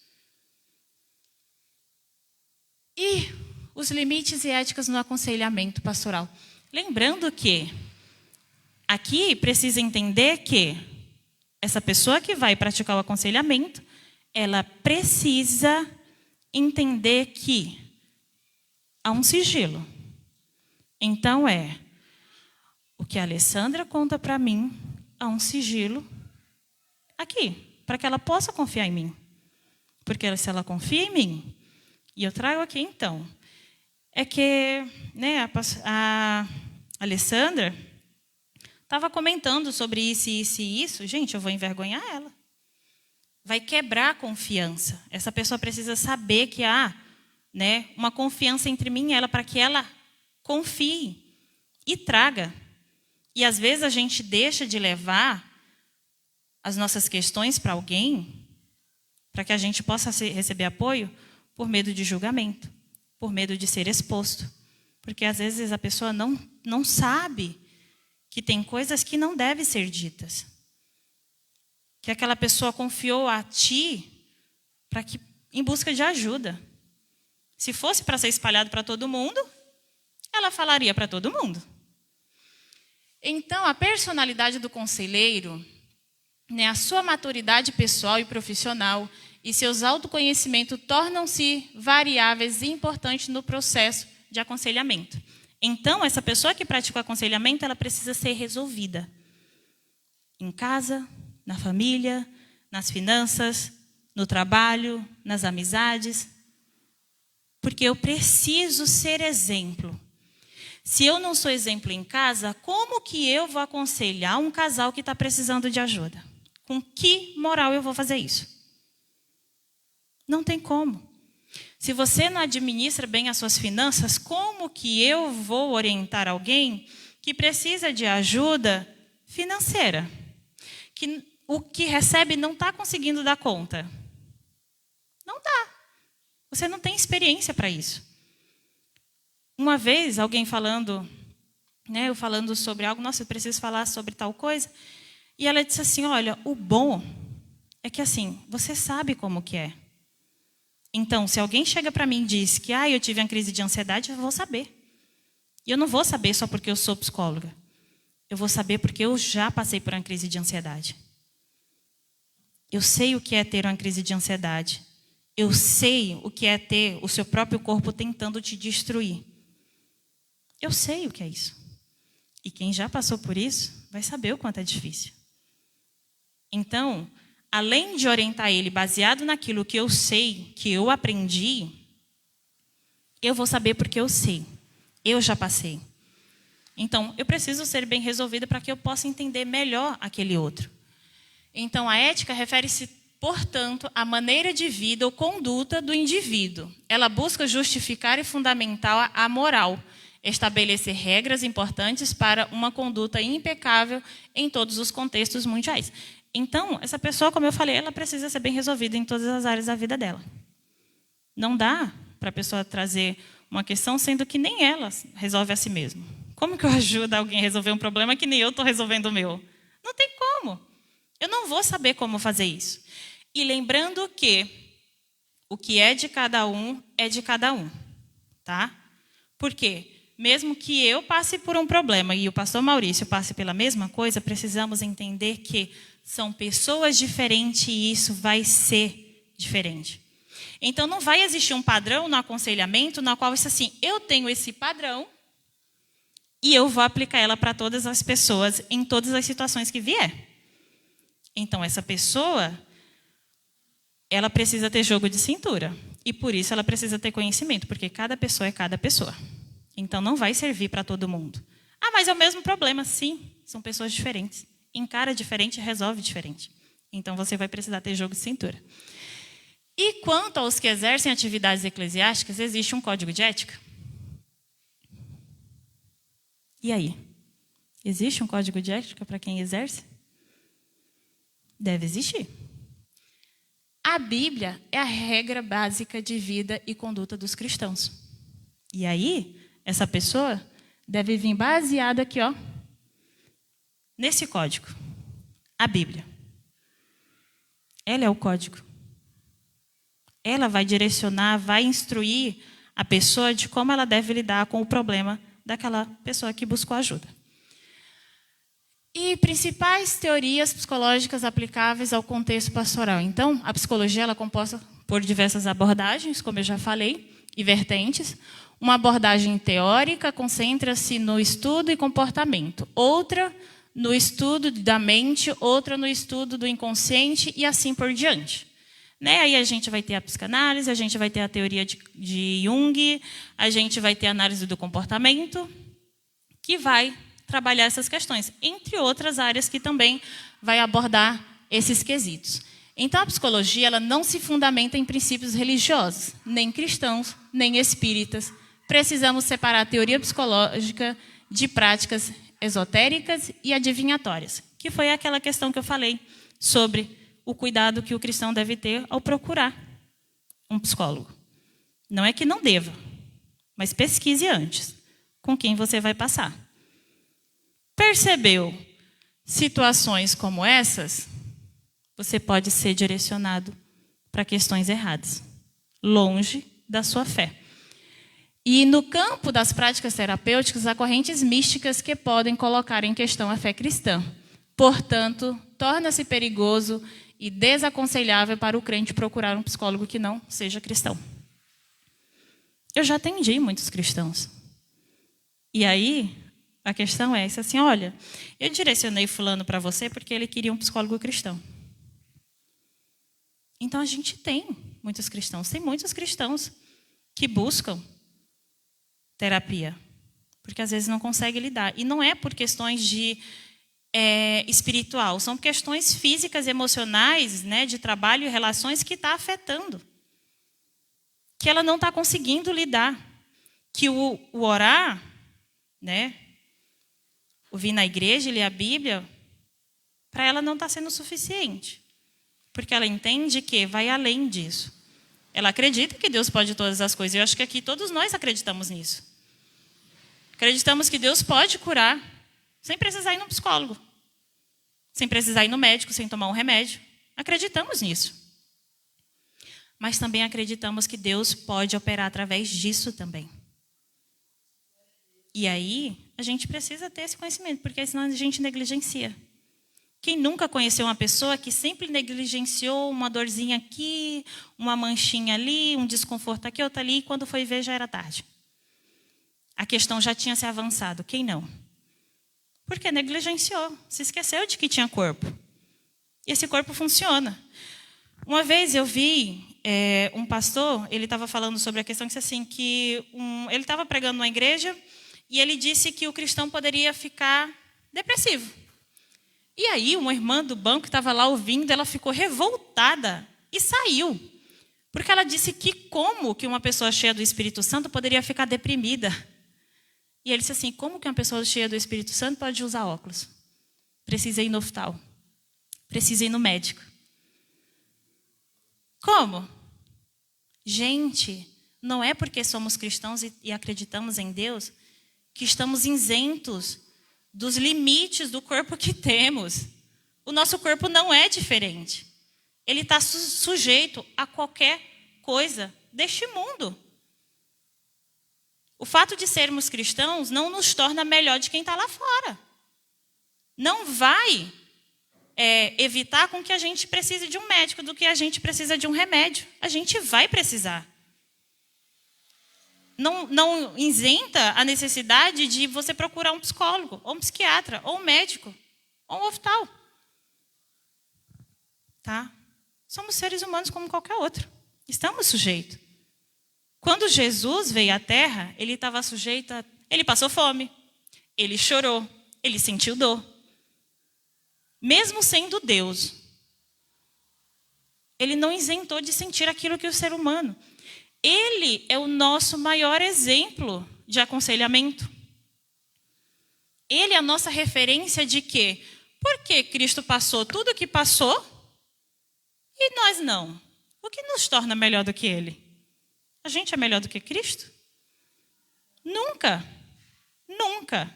E os limites e éticas no aconselhamento pastoral. Lembrando que aqui precisa entender que essa pessoa que vai praticar o aconselhamento, ela precisa entender que há um sigilo. Então, o que a Alessandra conta para mim, há um sigilo aqui, para que ela possa confiar em mim. Porque se ela confia em mim, e eu trago aqui então, é que a Alessandra estava comentando sobre isso, isso e isso. Gente, eu vou envergonhar ela. Vai quebrar a confiança. Essa pessoa precisa saber que há uma confiança entre mim e ela para que ela confie e traga. E às vezes a gente deixa de levar as nossas questões para alguém para que a gente possa receber apoio por medo de julgamento, por medo de ser exposto. Porque às vezes a pessoa não sabe que tem coisas que não devem ser ditas. Que aquela pessoa confiou a ti em busca de ajuda. Se fosse para ser espalhado para todo mundo, ela falaria para todo mundo. Então, a personalidade do conselheiro, a sua maturidade pessoal e profissional e seus autoconhecimentos tornam-se variáveis e importantes no processo de aconselhamento. Então, essa pessoa que pratica o aconselhamento, ela precisa ser resolvida. Em casa, na família, nas finanças, no trabalho, nas amizades. Porque eu preciso ser exemplo. Se eu não sou exemplo em casa, como que eu vou aconselhar um casal que está precisando de ajuda? Com que moral eu vou fazer isso? Não tem como. Se você não administra bem as suas finanças, como que eu vou orientar alguém que precisa de ajuda financeira? Que o que recebe não está conseguindo dar conta. Não dá. Você não tem experiência para isso. Uma vez, alguém falando, eu falando sobre algo, nossa, eu preciso falar sobre tal coisa. E ela disse assim, olha, o bom é que assim, você sabe como que é. Então, se alguém chega para mim e diz que eu tive uma crise de ansiedade, eu vou saber. E eu não vou saber só porque eu sou psicóloga. Eu vou saber porque eu já passei por uma crise de ansiedade. Eu sei o que é ter uma crise de ansiedade. Eu sei o que é ter o seu próprio corpo tentando te destruir. Eu sei o que é isso. E quem já passou por isso vai saber o quanto é difícil. Então, além de orientar ele baseado naquilo que eu sei, que eu aprendi, eu vou saber porque eu sei. Eu já passei. Então, eu preciso ser bem resolvida para que eu possa entender melhor aquele outro. Então, a ética refere-se, portanto, à maneira de vida ou conduta do indivíduo. Ela busca justificar e fundamentar a moral, estabelecer regras importantes para uma conduta impecável em todos os contextos mundiais. Então, essa pessoa, como eu falei, ela precisa ser bem resolvida em todas as áreas da vida dela. Não dá para a pessoa trazer uma questão, sendo que nem ela resolve a si mesma. Como que eu ajudo alguém a resolver um problema que nem eu estou resolvendo o meu? Não tem como. Eu não vou saber como fazer isso. E lembrando que o que é de cada um é de cada um. Tá? Por quê? Mesmo que eu passe por um problema e o pastor Maurício passe pela mesma coisa, precisamos entender que são pessoas diferentes e isso vai ser diferente. Então, não vai existir um padrão no aconselhamento na qual isso assim, eu tenho esse padrão e eu vou aplicar ela para todas as pessoas em todas as situações que vier. Então, essa pessoa, ela precisa ter jogo de cintura. E por isso ela precisa ter conhecimento, porque cada pessoa é cada pessoa. Então, não vai servir para todo mundo. Mas é o mesmo problema. Sim, são pessoas diferentes. Encara diferente, resolve diferente. Então, você vai precisar ter jogo de cintura. E quanto aos que exercem atividades eclesiásticas, existe um código de ética? E aí? Existe um código de ética para quem exerce? Deve existir. A Bíblia é a regra básica de vida e conduta dos cristãos. E aí, essa pessoa deve vir baseada aqui, ó, nesse código. A Bíblia. Ela é o código. Ela vai direcionar, vai instruir a pessoa de como ela deve lidar com o problema daquela pessoa que buscou ajuda. E principais teorias psicológicas aplicáveis ao contexto pastoral. Então, a psicologia ela é composta por diversas abordagens, como eu já falei, e vertentes. Uma abordagem teórica concentra-se no estudo e comportamento. Outra no estudo da mente, outra no estudo do inconsciente e assim por diante. Né? Aí a gente vai ter a psicanálise, a gente vai ter a teoria de Jung, a gente vai ter a análise do comportamento, que vai trabalhar essas questões, entre outras áreas que também vai abordar esses quesitos. Então, a psicologia ela não se fundamenta em princípios religiosos, nem cristãos, nem espíritas. Precisamos separar a teoria psicológica de práticas esotéricas e adivinhatórias, que foi aquela questão que eu falei sobre o cuidado que o cristão deve ter ao procurar um psicólogo. Não é que não deva, mas pesquise antes com quem você vai passar. Percebeu situações como essas? Você pode ser direcionado para questões erradas, longe da sua fé. E no campo das práticas terapêuticas, há correntes místicas que podem colocar em questão a fé cristã. Portanto, torna-se perigoso e desaconselhável para o crente procurar um psicólogo que não seja cristão. Eu já atendi muitos cristãos. E aí, a questão é essa, assim, olha, eu direcionei fulano para você porque ele queria um psicólogo cristão. Então, a gente tem muitos cristãos que buscam terapia, porque às vezes não conseguem lidar. E não é por questões de espiritual, são questões físicas, emocionais, né, de trabalho e relações que está afetando. Que ela não está conseguindo lidar. Que o orar, né, o vir na igreja, ler a Bíblia, para ela não está sendo suficiente. Porque ela entende que vai além disso. Ela acredita que Deus pode todas as coisas. Eu acho que aqui todos nós acreditamos nisso. Acreditamos que Deus pode curar sem precisar ir no psicólogo, sem precisar ir no médico, sem tomar um remédio. Acreditamos nisso. Mas também acreditamos que Deus pode operar através disso também. E aí, a gente precisa ter esse conhecimento, porque senão a gente negligencia. Quem nunca conheceu uma pessoa que sempre negligenciou uma dorzinha aqui, uma manchinha ali, um desconforto aqui, outra ali, e quando foi ver já era tarde. A questão já tinha se avançado. Quem não? Porque negligenciou, se esqueceu de que tinha corpo. E esse corpo funciona. Uma vez eu vi um pastor, ele estava falando sobre a questão que ele estava pregando numa igreja e ele disse que o cristão poderia ficar depressivo. E aí uma irmã do banco que estava lá ouvindo, ela ficou revoltada e saiu. Porque ela disse que como que uma pessoa cheia do Espírito Santo poderia ficar deprimida? E ele disse assim, como que uma pessoa cheia do Espírito Santo pode usar óculos? Precisa ir no oftal. Precisa ir no médico. Como? Gente, não é porque somos cristãos e acreditamos em Deus que estamos isentos dos limites do corpo que temos. O nosso corpo não é diferente. Ele está sujeito a qualquer coisa deste mundo. O fato de sermos cristãos não nos torna melhor de quem está lá fora. Não vai evitar com que a gente precise de um médico do que a gente precisa de um remédio. A gente vai precisar. Não isenta a necessidade de você procurar um psicólogo, ou um psiquiatra, ou um médico, ou um oftal. Tá? Somos seres humanos como qualquer outro. Estamos sujeitos. Quando Jesus veio à Terra, ele estava sujeito a... Ele passou fome, ele chorou, ele sentiu dor. Mesmo sendo Deus, ele não isentou de sentir aquilo que o ser humano. Ele é o nosso maior exemplo de aconselhamento. Ele é a nossa referência de que Por que Cristo passou tudo o que passou e nós não? O que nos torna melhor do que Ele? A gente é melhor do que Cristo? Nunca. Nunca.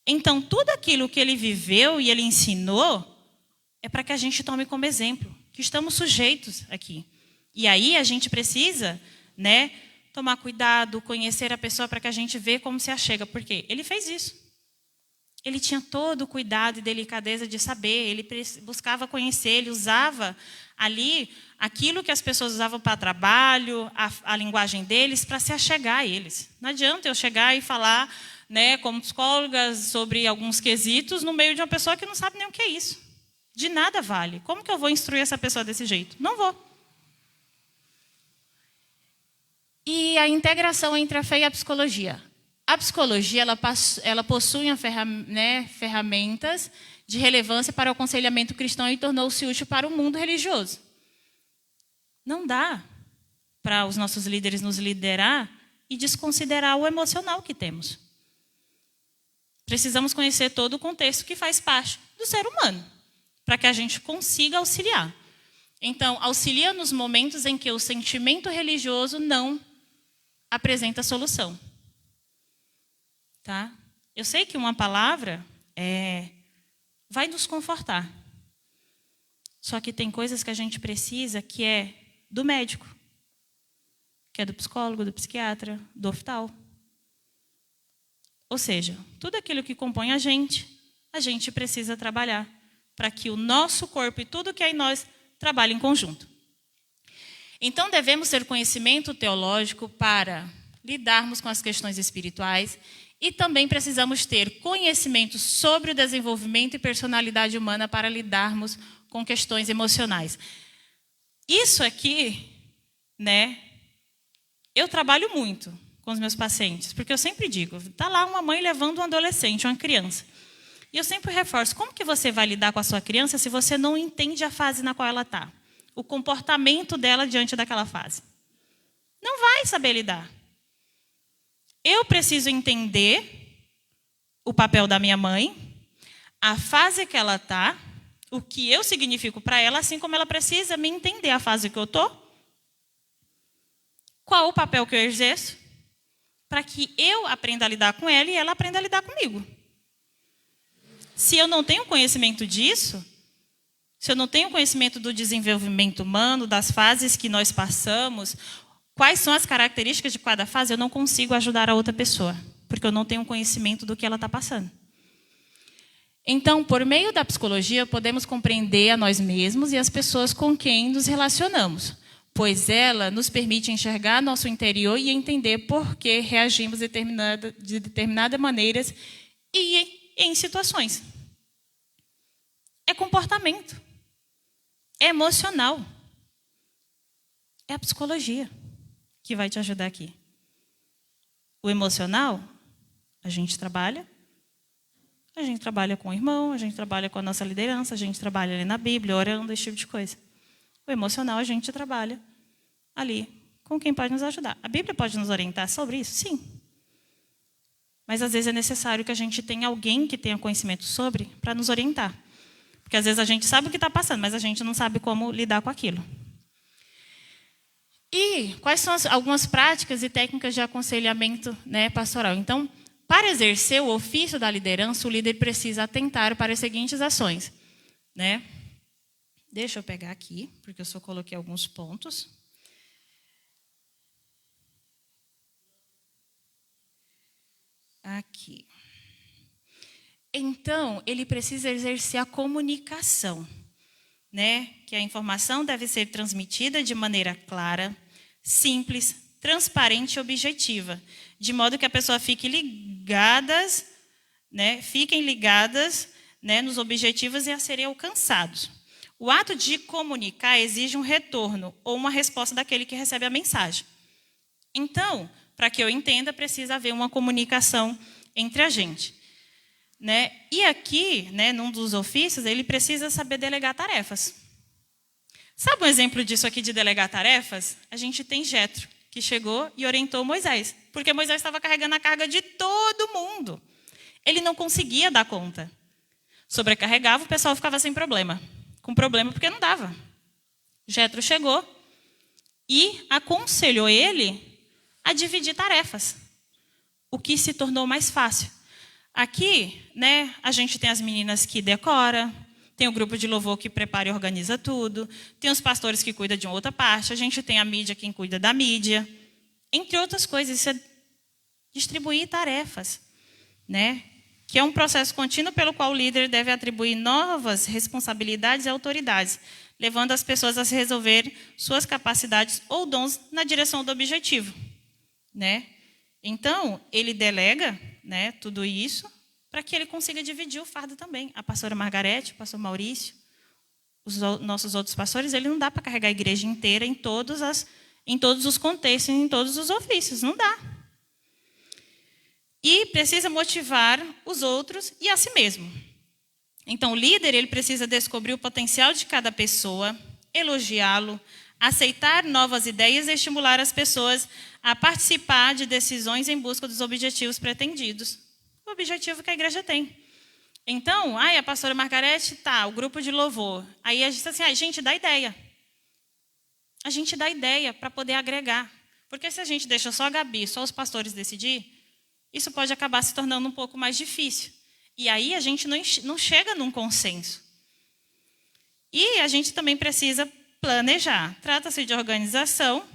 Então, tudo aquilo que Ele viveu e Ele ensinou é para que a gente tome como exemplo, que estamos sujeitos aqui. E aí a gente precisa, né, tomar cuidado, conhecer a pessoa para que a gente veja como se achega. Por quê? Ele fez isso. Ele tinha todo o cuidado e delicadeza de saber, ele buscava conhecer, ele usava ali aquilo que as pessoas usavam para trabalho, a linguagem deles, para se achegar a eles. Não adianta eu chegar e falar, né, como psicóloga, sobre alguns quesitos no meio de uma pessoa que não sabe nem o que é isso. De nada vale. Como que eu vou instruir essa pessoa desse jeito? Não vou. E a integração entre a fé e a psicologia. A psicologia ela possui ferramentas de relevância para o aconselhamento cristão e tornou-se útil para o mundo religioso. Não dá para os nossos líderes nos liderar e desconsiderar o emocional que temos. Precisamos conhecer todo o contexto que faz parte do ser humano, para que a gente consiga auxiliar. Então, auxilia nos momentos em que o sentimento religioso não apresenta solução. Tá? Eu sei que uma palavra vai nos confortar. Só que tem coisas que a gente precisa que é do médico, que é do psicólogo, do psiquiatra, do oftalmo. Ou seja, tudo aquilo que compõe a gente precisa trabalhar para que o nosso corpo e tudo que é em nós trabalhe em conjunto. Então, devemos ter conhecimento teológico para lidarmos com as questões espirituais e também precisamos ter conhecimento sobre o desenvolvimento e personalidade humana para lidarmos com questões emocionais. Isso aqui, né, eu trabalho muito com os meus pacientes, porque eu sempre digo, está lá uma mãe levando um adolescente, uma criança. E eu sempre reforço, como que você vai lidar com a sua criança se você não entende a fase na qual ela está? O comportamento dela diante daquela fase. Não vai saber lidar. Eu preciso entender o papel da minha mãe, a fase que ela está, o que eu significo para ela, assim como ela precisa me entender a fase que eu estou. Qual o papel que eu exerço? Para que eu aprenda a lidar com ela e ela aprenda a lidar comigo. Se eu não tenho conhecimento disso, se eu não tenho conhecimento do desenvolvimento humano, das fases que nós passamos, quais são as características de cada fase, eu não consigo ajudar a outra pessoa, porque eu não tenho conhecimento do que ela está passando. Então, por meio da psicologia, podemos compreender a nós mesmos e as pessoas com quem nos relacionamos, pois ela nos permite enxergar nosso interior e entender por que reagimos de determinadas maneiras e em situações. É comportamento. É emocional. É a psicologia que vai te ajudar aqui. O emocional, a gente trabalha com o irmão, a gente trabalha com a nossa liderança, a gente trabalha ali na Bíblia, orando, esse tipo de coisa. O emocional, a gente trabalha ali com quem pode nos ajudar. A Bíblia pode nos orientar sobre isso? Sim. Mas, às vezes, é necessário que a gente tenha alguém que tenha conhecimento sobre para nos orientar. Porque, às vezes, a gente sabe o que está passando, mas a gente não sabe como lidar com aquilo. E quais são algumas práticas e técnicas de aconselhamento, né, pastoral? Então, para exercer o ofício da liderança, o líder precisa atentar para as seguintes ações. Né? Deixa eu pegar aqui, porque eu só coloquei alguns pontos. Aqui. Então, ele precisa exercer a comunicação, né? Que a informação deve ser transmitida de maneira clara, simples, transparente e objetiva, de modo que a pessoa fiquem ligadas, né, nos objetivos e a serem alcançados. O ato de comunicar exige um retorno ou uma resposta daquele que recebe a mensagem. Então, para que eu entenda, precisa haver uma comunicação entre a gente. Né? E aqui, né, num dos ofícios, ele precisa saber delegar tarefas. Sabe um exemplo disso aqui de delegar tarefas? A gente tem Jetro, que chegou e orientou Moisés, porque Moisés estava carregando a carga de todo mundo. Ele não conseguia dar conta. sobrecarregava, o pessoal ficava sem problema. Com problema porque não dava. Jetro chegou e aconselhou ele a dividir tarefas, o que se tornou mais fácil. Aqui, né, a gente tem as meninas que decoram, tem o grupo de louvor que prepara e organiza tudo, tem os pastores que cuidam de uma outra parte, a gente tem a mídia quem cuida da mídia, entre outras coisas. Isso é distribuir tarefas, né? Que é um processo contínuo pelo qual o líder deve atribuir novas responsabilidades e autoridades, levando as pessoas a se resolver suas capacidades ou dons na direção do objetivo, né? Então, ele delega, né, tudo isso para que ele consiga dividir o fardo também. A pastora Margarete, o pastor Maurício, os nossos outros pastores, ele não dá para carregar a igreja inteira em todos os contextos, em todos os ofícios, não dá. E precisa motivar os outros e a si mesmo. Então, o líder, ele precisa descobrir o potencial de cada pessoa, elogiá-lo, aceitar novas ideias e estimular as pessoas a participar de decisões em busca dos objetivos pretendidos. O objetivo que a igreja tem. Então, a pastora Margarete, o grupo de louvor. Aí a gente diz assim, a gente dá ideia. A gente dá ideia para poder agregar. Porque se a gente deixa só a Gabi, só os pastores decidir, isso pode acabar se tornando um pouco mais difícil. E aí a gente não chega num consenso. E a gente também precisa planejar. Trata-se de organização,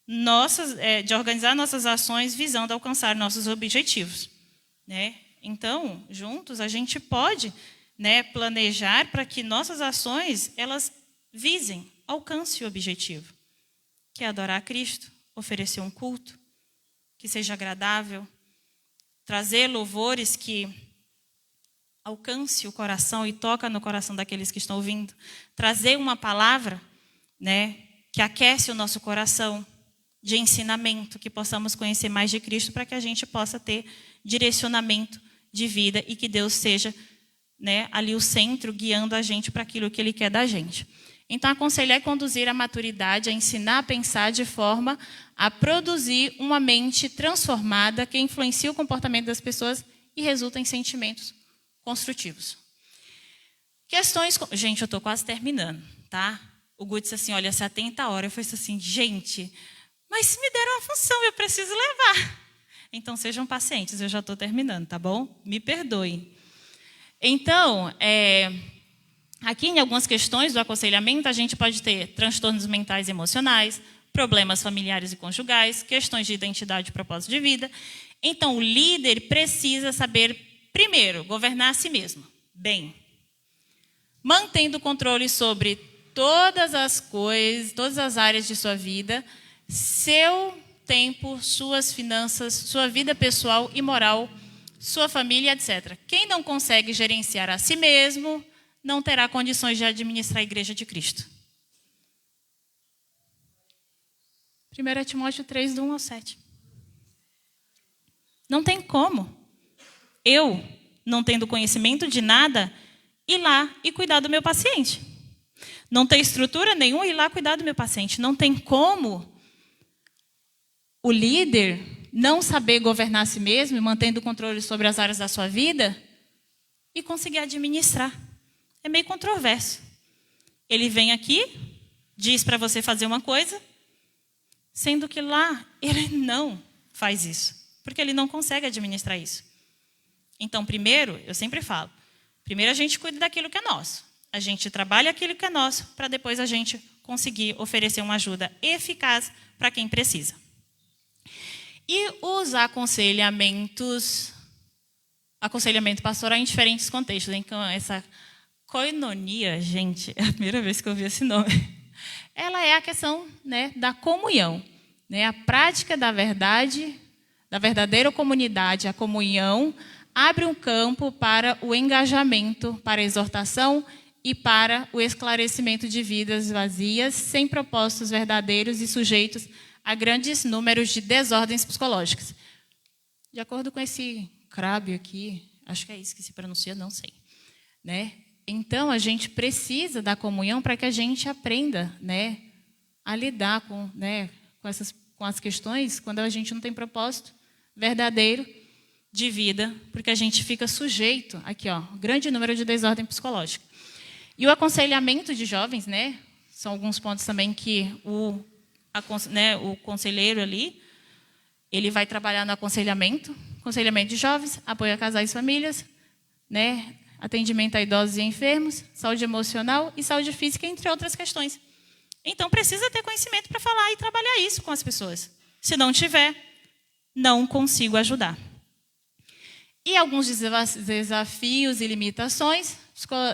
de organizar nossas ações visando alcançar nossos objetivos, né? Então, juntos, a gente pode, né, planejar para que nossas ações elas visem, alcancem o objetivo, que é adorar a Cristo, oferecer um culto que seja agradável, trazer louvores que alcance o coração e toca no coração daqueles que estão ouvindo, trazer uma palavra, né, que aquece o nosso coração, de ensinamento, que possamos conhecer mais de Cristo para que a gente possa ter direcionamento de vida e que Deus seja, né, ali o centro, guiando a gente para aquilo que Ele quer da gente. Então, aconselhar é conduzir a maturidade, a ensinar a pensar de forma a produzir uma mente transformada que influencia o comportamento das pessoas e resulta em sentimentos construtivos. Questões... Gente, eu estou quase terminando, tá? O Gu disse assim, olha, se atenta a hora. Eu falei assim, gente, mas se me deram uma função, eu preciso levar. Então, sejam pacientes, eu já estou terminando, tá bom? Me perdoem. Então, aqui em algumas questões do aconselhamento, a gente pode ter transtornos mentais e emocionais, problemas familiares e conjugais, questões de identidade e propósito de vida. Então, o líder precisa saber, primeiro, governar a si mesmo, bem, mantendo o controle sobre todas as coisas, todas as áreas de sua vida, seu tempo, suas finanças, sua vida pessoal e moral, sua família, etc. Quem não consegue gerenciar a si mesmo, não terá condições de administrar a Igreja de Cristo. 1 Timóteo 3, do 1 ao 7. Não tem como eu, não tendo conhecimento de nada, ir lá e cuidar do meu paciente. Não tem estrutura nenhuma ir lá cuidar do meu paciente. Não tem como o líder não saber governar a si mesmo e mantendo o controle sobre as áreas da sua vida e conseguir administrar. É meio controverso. Ele vem aqui, diz para você fazer uma coisa, sendo que lá ele não faz isso, porque ele não consegue administrar isso. Então, primeiro, eu sempre falo, primeiro a gente cuida daquilo que é nosso. A gente trabalha aquilo que é nosso, para depois a gente conseguir oferecer uma ajuda eficaz para quem precisa. E os aconselhamentos, aconselhamento pastoral em diferentes contextos. Então, essa koinonia, gente, é a primeira vez que eu ouvi esse nome. Ela é a questão, né, da comunhão, né, a prática da verdade, da verdadeira comunidade, a comunhão, abre um campo para o engajamento, para a exortação e para o esclarecimento de vidas vazias, sem propósitos verdadeiros e sujeitos a grandes números de desordens psicológicas. De acordo com esse Crabb aqui, acho que é isso que se pronuncia, não sei, né? Então, a gente precisa da comunhão para que a gente aprenda, né, a lidar com, né, com as questões quando a gente não tem propósito verdadeiro de vida, porque a gente fica sujeito, aqui ó, grande número de desordem psicológica. E o aconselhamento de jovens, né, são alguns pontos também que o conselheiro ali, ele vai trabalhar no aconselhamento de jovens, apoio a casais e famílias, né, atendimento a idosos e enfermos, saúde emocional e saúde física, entre outras questões. Então, precisa ter conhecimento para falar e trabalhar isso com as pessoas. Se não tiver, não consigo ajudar. E alguns desafios e limitações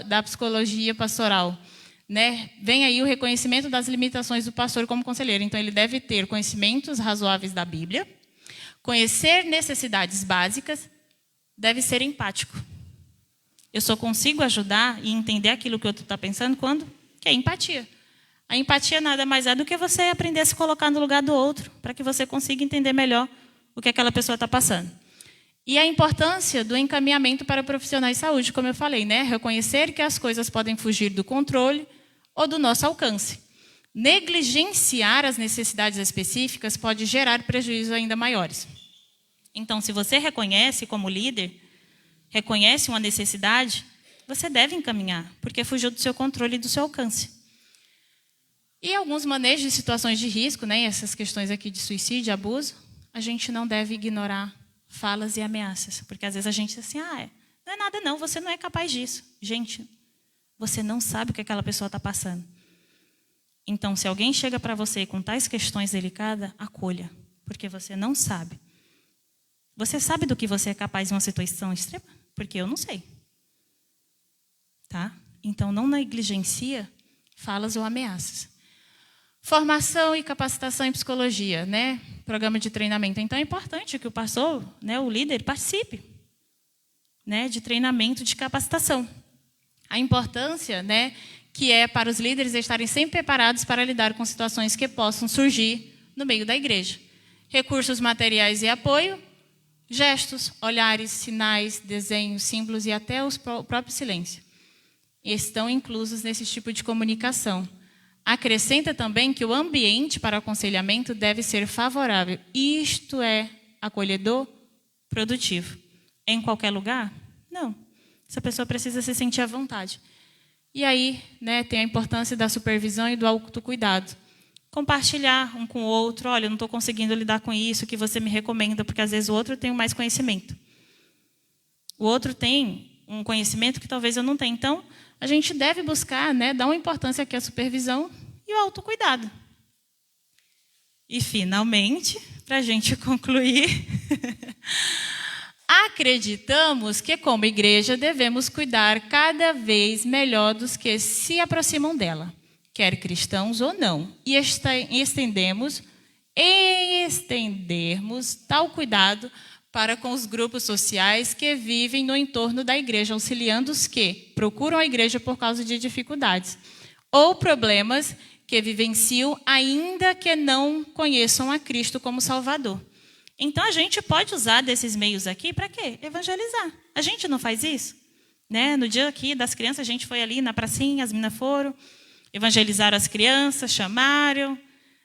da psicologia pastoral, né? Vem aí o reconhecimento das limitações do pastor como conselheiro. Então, ele deve ter conhecimentos razoáveis da Bíblia, conhecer necessidades básicas, deve ser empático. Eu só consigo ajudar e entender aquilo que o outro está pensando quando? Que é empatia. A empatia nada mais é do que você aprender a se colocar no lugar do outro, para que você consiga entender melhor o que aquela pessoa está passando. E a importância do encaminhamento para profissionais de saúde, como eu falei, né? Reconhecer que as coisas podem fugir do controle ou do nosso alcance. Negligenciar as necessidades específicas pode gerar prejuízos ainda maiores. Então, se você reconhece como líder, reconhece uma necessidade, você deve encaminhar, porque fugiu do seu controle e do seu alcance. E alguns manejos de situações de risco, né? Essas questões aqui de suicídio, abuso, a gente não deve ignorar falas e ameaças, porque às vezes a gente diz assim, não é nada não, você não é capaz disso. Gente, você não sabe o que aquela pessoa está passando. Então, se alguém chega para você com tais questões delicadas, acolha, porque você não sabe. Você sabe do que você é capaz em uma situação extrema? Porque eu não sei. Tá? Então, não negligencia falas ou ameaças. Formação e capacitação em psicologia, né? Programa de treinamento. Então, é importante que o pastor, né, o líder, participe, né, de treinamento, de capacitação. A importância, né, que é para os líderes estarem sempre preparados para lidar com situações que possam surgir no meio da igreja. Recursos materiais e apoio, gestos, olhares, sinais, desenhos, símbolos e até o próprio silêncio estão inclusos nesse tipo de comunicação. Acrescenta também que o ambiente para o aconselhamento deve ser favorável. Isto é acolhedor, produtivo. Em qualquer lugar? Não. Essa pessoa precisa se sentir à vontade. E aí, né, tem a importância da supervisão e do autocuidado. Compartilhar um com o outro. Olha, eu não estou conseguindo lidar com isso, que você me recomenda, porque às vezes o outro tem mais conhecimento. O outro tem um conhecimento que talvez eu não tenha. Então, a gente deve buscar, né, dar uma importância aqui à supervisão e ao autocuidado. E, finalmente, para a gente concluir, acreditamos que, como igreja, devemos cuidar cada vez melhor dos que se aproximam dela, quer cristãos ou não, e estendermos tal cuidado para com os grupos sociais que vivem no entorno da igreja, auxiliando os que procuram a igreja por causa de dificuldades ou problemas que vivenciam ainda que não conheçam a Cristo como Salvador. Então, a gente pode usar desses meios aqui para quê? Evangelizar. A gente não faz isso? Né? No dia aqui das crianças, a gente foi ali na pracinha, as meninas foram, evangelizaram as crianças, chamaram,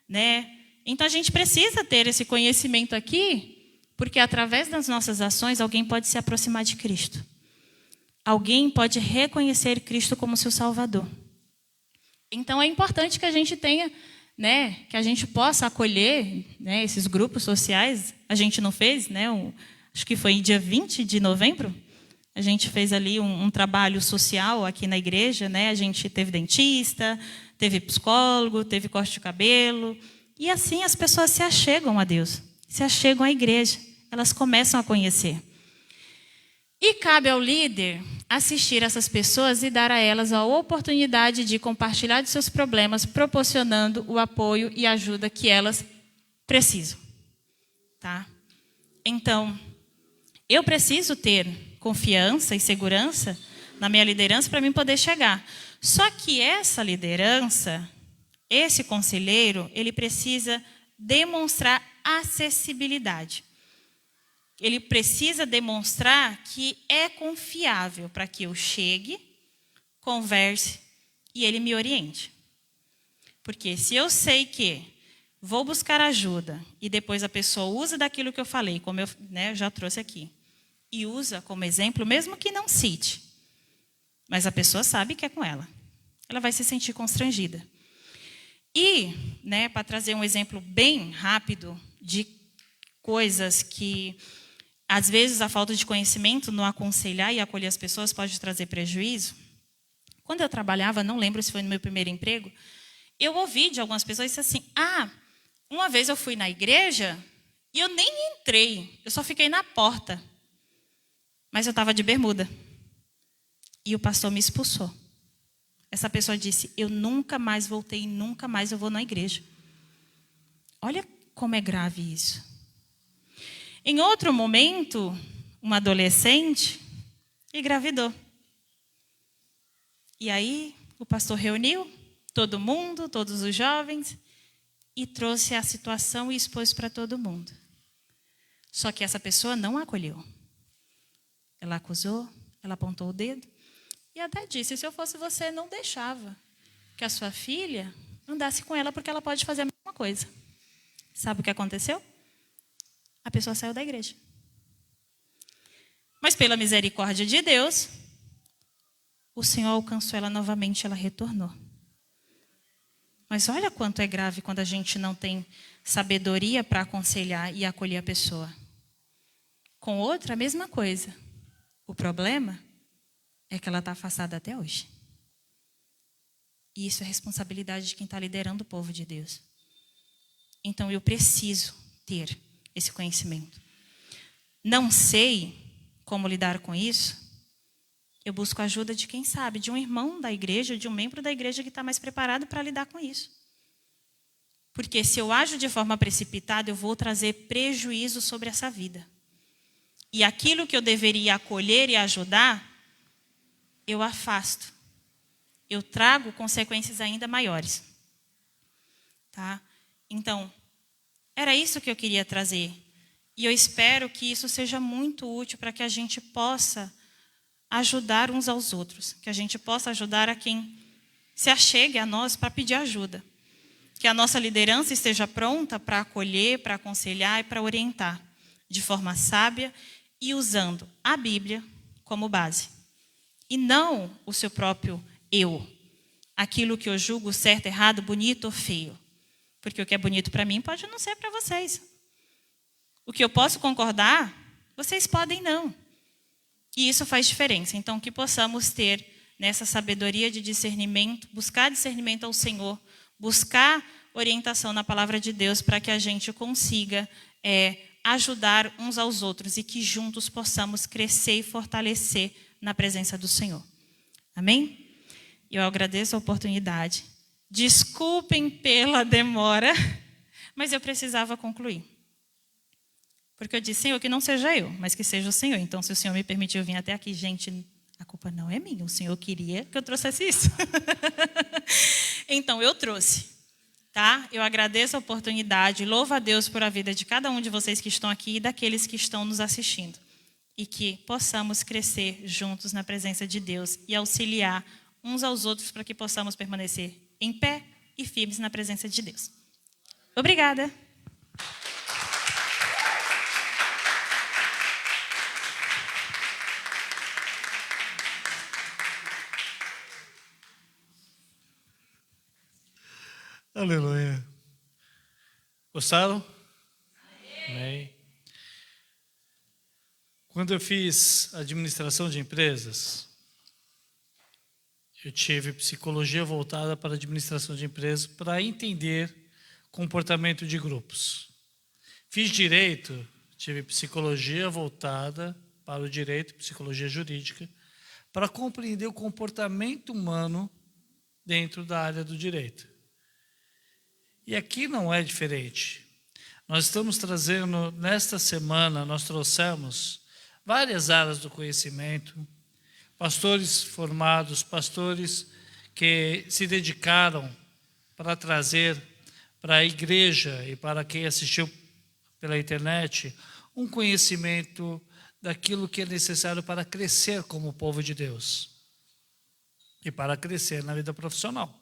né? Então, a gente precisa ter esse conhecimento aqui, porque através das nossas ações, alguém pode se aproximar de Cristo. Alguém pode reconhecer Cristo como seu Salvador. Então, é importante que a gente tenha, né, que a gente possa acolher, né, esses grupos sociais. A gente não fez, né, acho que foi dia 20 de novembro, a gente fez ali um trabalho social aqui na igreja, né? A gente teve dentista, teve psicólogo, teve corte de cabelo. E assim as pessoas se achegam a Deus, se achegam à igreja, elas começam a conhecer. E cabe ao líder assistir essas pessoas e dar a elas a oportunidade de compartilhar de seus problemas, proporcionando o apoio e ajuda que elas precisam. Tá? Então, eu preciso ter confiança e segurança na minha liderança para mim poder chegar. Só que essa liderança, esse conselheiro, ele precisa demonstrar acessibilidade. Ele precisa demonstrar que é confiável para que eu chegue, converse e ele me oriente. Porque se eu sei que vou buscar ajuda e depois a pessoa usa daquilo que eu falei, como eu já trouxe aqui, e usa como exemplo, mesmo que não cite. Mas a pessoa sabe que é com ela. Ela vai se sentir constrangida. E, para trazer um exemplo bem rápido de coisas que, às vezes, a falta de conhecimento no aconselhar e acolher as pessoas pode trazer prejuízo. Quando eu trabalhava, não lembro se foi no meu primeiro emprego, eu ouvi de algumas pessoas dizer assim, uma vez eu fui na igreja e eu nem entrei, eu só fiquei na porta. Mas eu estava de bermuda. E o pastor me expulsou. Essa pessoa disse, eu nunca mais voltei e nunca mais eu vou na igreja. Olha como é grave isso. Em outro momento, uma adolescente engravidou. E aí, o pastor reuniu todo mundo, todos os jovens, e trouxe a situação e expôs para todo mundo. Só que essa pessoa não acolheu. Ela acusou, ela apontou o dedo, e até disse, se eu fosse você, não deixava que a sua filha andasse com ela, porque ela pode fazer a mesma coisa. Sabe o que aconteceu? A pessoa saiu da igreja. Mas pela misericórdia de Deus, o Senhor alcançou ela novamente, ela retornou. Mas olha quanto é grave quando a gente não tem sabedoria para aconselhar e acolher a pessoa. Com outra, a mesma coisa. O problema é que ela está afastada até hoje. E isso é responsabilidade de quem está liderando o povo de Deus. Então eu preciso ter esse conhecimento. Não sei como lidar com isso. Eu busco a ajuda de quem sabe, de um irmão da igreja, de um membro da igreja que está mais preparado para lidar com isso. Porque se eu ajo de forma precipitada, eu vou trazer prejuízo sobre essa vida. E aquilo que eu deveria acolher e ajudar, eu afasto. Eu trago consequências ainda maiores. Tá? Então, era isso que eu queria trazer. E eu espero que isso seja muito útil para que a gente possa ajudar uns aos outros. Que a gente possa ajudar a quem se achegue a nós para pedir ajuda. Que a nossa liderança esteja pronta para acolher, para aconselhar e para orientar. De forma sábia e usando a Bíblia como base. E não o seu próprio eu. Aquilo que eu julgo certo, errado, bonito ou feio. Porque o que é bonito para mim pode não ser para vocês. O que eu posso concordar, vocês podem não. E isso faz diferença. Então, que possamos ter nessa sabedoria de discernimento, buscar discernimento ao Senhor, buscar orientação na palavra de Deus para que a gente consiga ajudar uns aos outros e que juntos possamos crescer e fortalecer na presença do Senhor. Amém? Eu agradeço a oportunidade. Desculpem pela demora, mas eu precisava concluir. Porque eu disse, Senhor, que não seja eu, mas que seja o Senhor. Então, se o Senhor me permitiu vir até aqui, gente, a culpa não é minha. O Senhor queria que eu trouxesse isso. Então, eu trouxe. Tá? Eu agradeço a oportunidade, louvo a Deus por a vida de cada um de vocês que estão aqui e daqueles que estão nos assistindo. E que possamos crescer juntos na presença de Deus e auxiliar uns aos outros para que possamos permanecer em pé e firmes na presença de Deus. Obrigada. Aleluia. Gostaram? Amém. Quando eu fiz administração de empresas, eu tive psicologia voltada para a administração de empresas para entender comportamento de grupos. Fiz direito, tive psicologia voltada para o direito, psicologia jurídica, para compreender o comportamento humano dentro da área do direito. E aqui não é diferente. Nós estamos trazendo, nesta semana, nós trouxemos várias áreas do conhecimento, pastores formados, pastores que se dedicaram para trazer para a igreja e para quem assistiu pela internet um conhecimento daquilo que é necessário para crescer como povo de Deus e para crescer na vida profissional.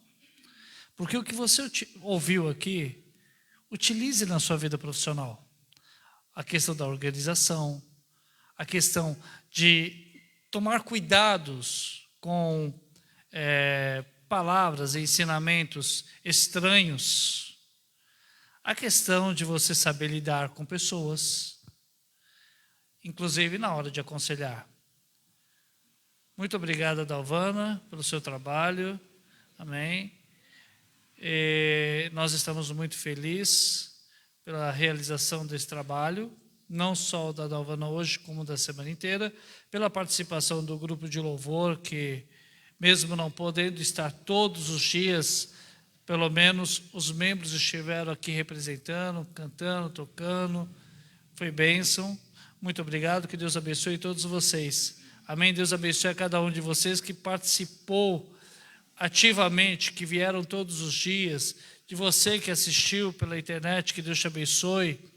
Porque o que você ouviu aqui, utilize na sua vida profissional. A questão da organização, a questão de tomar cuidados com palavras e ensinamentos estranhos, a questão de você saber lidar com pessoas, inclusive na hora de aconselhar. Muito obrigado, Dalvana, pelo seu trabalho. Amém. Nós estamos muito felizes pela realização desse trabalho, não só da Dalvana hoje, como da semana inteira, pela participação do grupo de louvor, que mesmo não podendo estar todos os dias, pelo menos os membros estiveram aqui representando, cantando, tocando. Foi bênção. Muito obrigado, que Deus abençoe todos vocês. Amém. Deus abençoe a cada um de vocês que participou ativamente, que vieram todos os dias, de você que assistiu pela internet, que Deus te abençoe.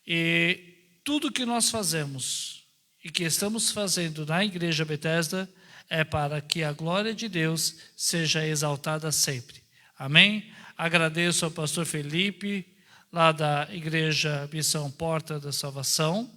E tudo que nós fazemos e que estamos fazendo na Igreja Bethesda é para que a glória de Deus seja exaltada sempre. Amém? Agradeço ao pastor Felipe, lá da Igreja Missão Porta da Salvação.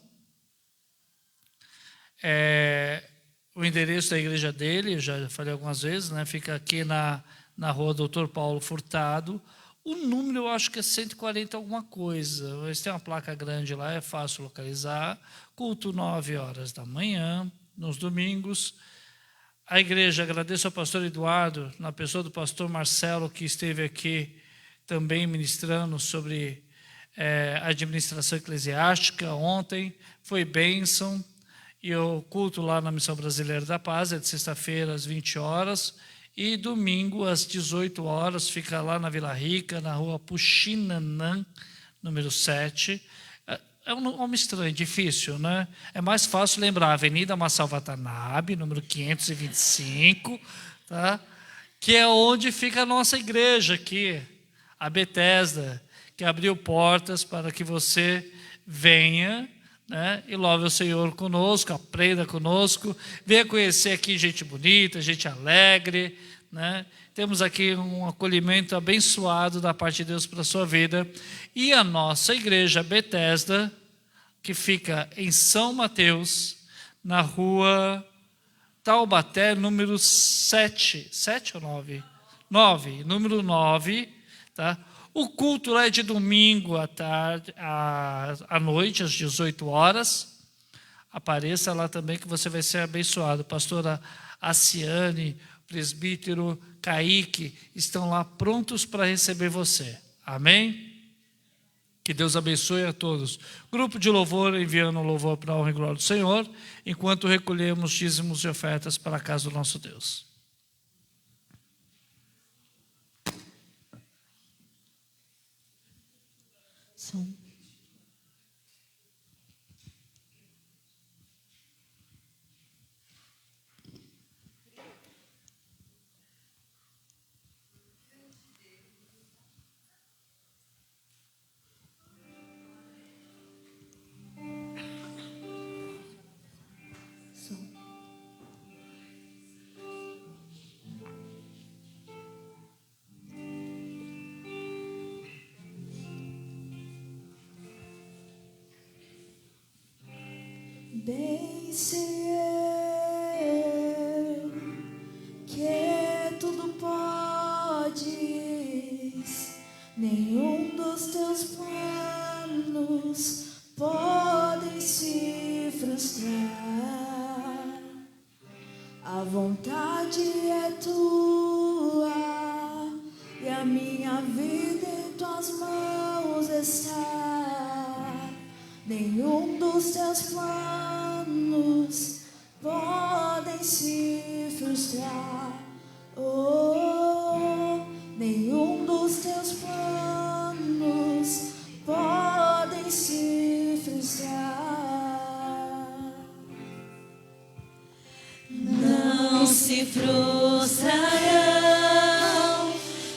O endereço da igreja dele, eu já falei algumas vezes, né? Fica aqui na rua Doutor Paulo Furtado. O número eu acho que é 140 alguma coisa, mas tem uma placa grande lá, é fácil localizar. Culto 9 horas da manhã, nos domingos. A igreja, agradeço ao pastor Eduardo, na pessoa do pastor Marcelo, que esteve aqui também ministrando sobre administração eclesiástica ontem, foi bênção. E o culto lá na Missão Brasileira da Paz é de sexta-feira às 20 horas e domingo às 18 horas, fica lá na Vila Rica, na rua Puxinanã, número 7. É um nome estranho, difícil, né? É mais fácil lembrar, Avenida Massal Watanabe, número 525, tá? Que é onde fica a nossa igreja aqui, a Bethesda, que abriu portas para que você venha, né, e louve o Senhor conosco, aprenda conosco, venha conhecer aqui gente bonita, gente alegre, né? Temos aqui um acolhimento abençoado da parte de Deus para a sua vida. E a nossa igreja Bethesda, que fica em São Mateus, na rua Taubaté, número 7 ou 9? 9, número 9, tá? O culto lá é de domingo à tarde, à noite, às 18 horas. Apareça lá também que você vai ser abençoado. Pastora Aciane, presbítero Kaique, estão lá prontos para receber você. Amém? Que Deus abençoe a todos. Grupo de louvor enviando louvor para a honra e glória do Senhor, enquanto recolhemos dízimos e ofertas para a casa do nosso Deus. Bem sei eu que tudo podes, nenhum dos teus planos podem se frustrar. A vontade é tua e a minha vida em tuas mãos está. Nenhum dos teus planos podem se frustrar. Oh, nenhum dos teus planos podem se frustrar. Não se frustrarão,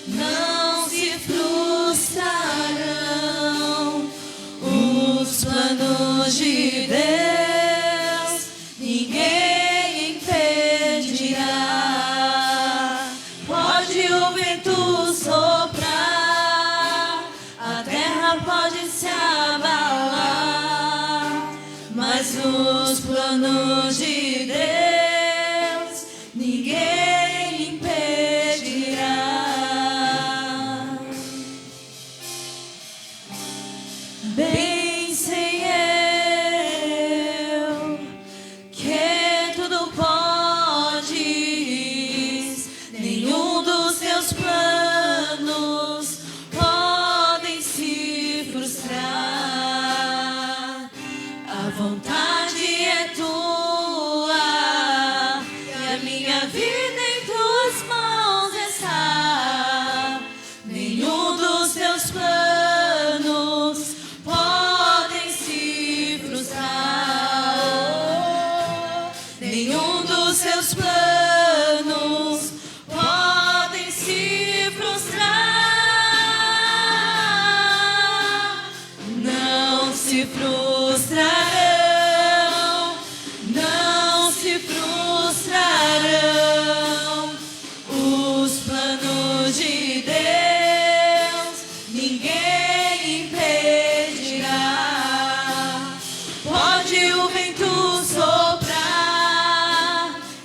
não se frustrarão os planos de Deus, ninguém impedirá. Pode o vento soprar, a terra pode se abalar, mas o Os planos de Deus, ninguém impedirá. Bem sei eu que tudo podes, nenhum dos teus planos podem se frustrar. A vontade é tua e a minha vida em tuas mãos está. Nenhum dos teus planos podem se frustrar. Nenhum dos seus planos podem se frustrar. Não se frustrarão, não se frustrarão. Os planos de Deus, ninguém impedirá. Pode o vento soprar,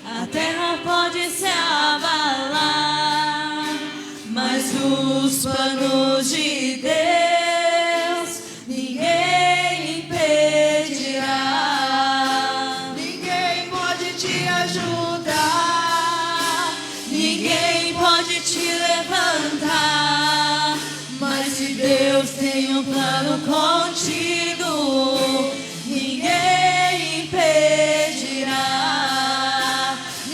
a terra pode se abalar, mas os planos de Deus, ninguém impedirá. Ninguém pode te ajudar, ninguém pode te levantar, mas se Deus tem um plano contigo, ninguém impedirá.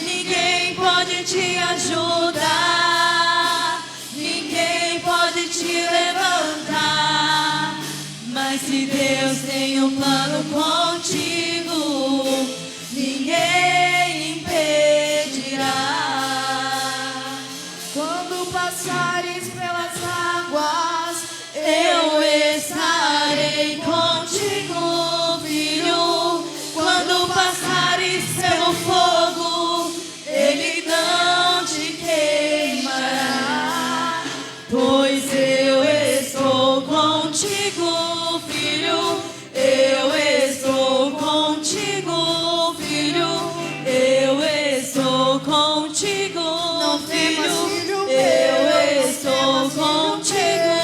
Ninguém pode te ajudar, ninguém pode te levantar, mas se Deus tem um plano contigo, ninguém impedirá. Quando passares pelas águas, eu estarei contigo, filho. Quando passares pelo fogo, ele não te queimará, pois eu estou contigo, filho. Eu estou contigo, filho. Eu estou contigo, filho. Eu estou contigo,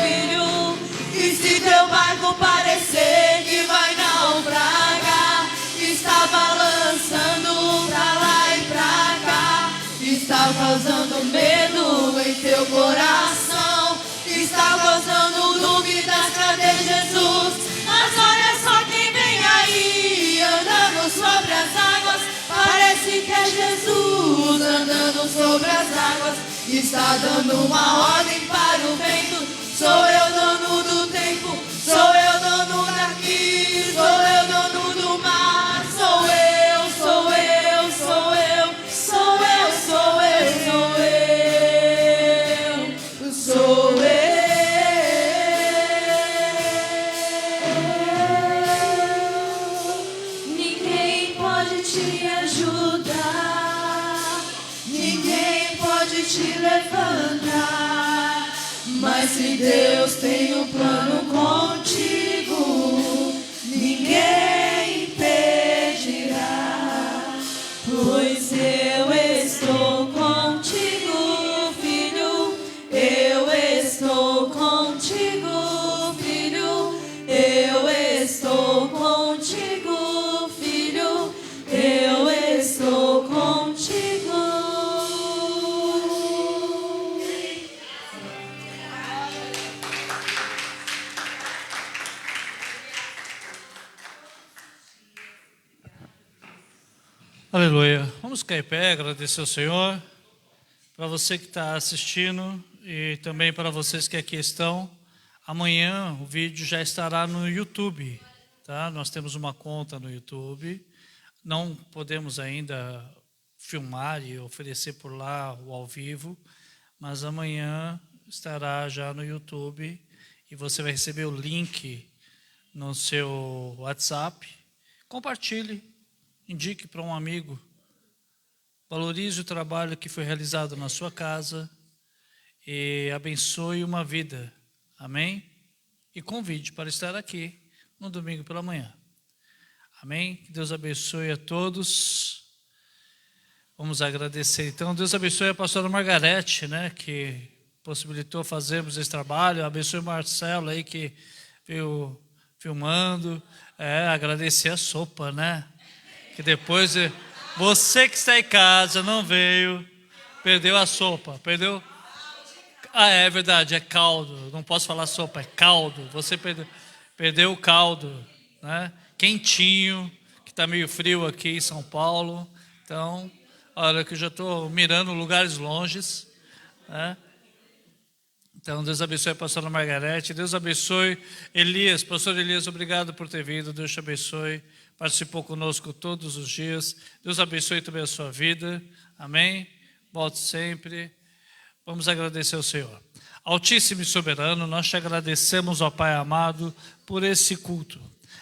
filho. E se teu barco parecer que vai naufragar, está balançando pra lá e pra cá, está causando medo em teu coração, está causando dúvidas, cadê Jesus? Mas olha só quem vem aí, andando sobre as águas, parece que é Jesus andando sobre as águas, está dando uma ordem para o vento. Sou eu dono do tempo, sou eu dono daqui, sou eu dono do mar, sou eu, sou eu, sou eu, sou eu, sou eu, sou eu, sou eu. Ninguém pode te ajudar, ninguém pode te levantar, mas se Deus tem um plano contigo, ninguém impedirá, pois eu estou contigo, filho. Eu estou contigo, filho. Eu estou contigo, filho. Eu estou contigo. Aleluia. Vamos cair em pé, agradecer ao Senhor. Para você que está assistindo e também para vocês que aqui estão, amanhã o vídeo já estará no YouTube, tá? Nós temos uma conta no YouTube, não podemos ainda filmar e oferecer por lá o ao vivo, mas amanhã estará já no YouTube e você vai receber o link no seu WhatsApp. Compartilhe, indique para um amigo, valorize o trabalho que foi realizado na sua casa e abençoe uma vida, amém? E convide para estar aqui no domingo pela manhã. Amém? Que Deus abençoe a todos. Vamos agradecer. Então, Deus abençoe a pastora Margarete, né, que possibilitou fazermos esse trabalho. Abençoe o Marcelo aí que veio filmando. Agradecer a sopa, né? Que depois você que está em casa não veio, perdeu a sopa, perdeu. É verdade, é caldo. Não posso falar sopa, é caldo. Você perdeu o caldo, né? Quentinho, que está meio frio aqui em São Paulo. Então, olha que eu já estou mirando lugares longes, né? Então, Deus abençoe a pastora Margarete. Deus abençoe Elias. Pastor Elias, obrigado por ter vindo. Deus te abençoe. Participou conosco todos os dias. Deus abençoe também a sua vida. Amém? Volte sempre. Vamos agradecer ao Senhor. Altíssimo e soberano, nós te agradecemos, ó Pai amado, por esse culto.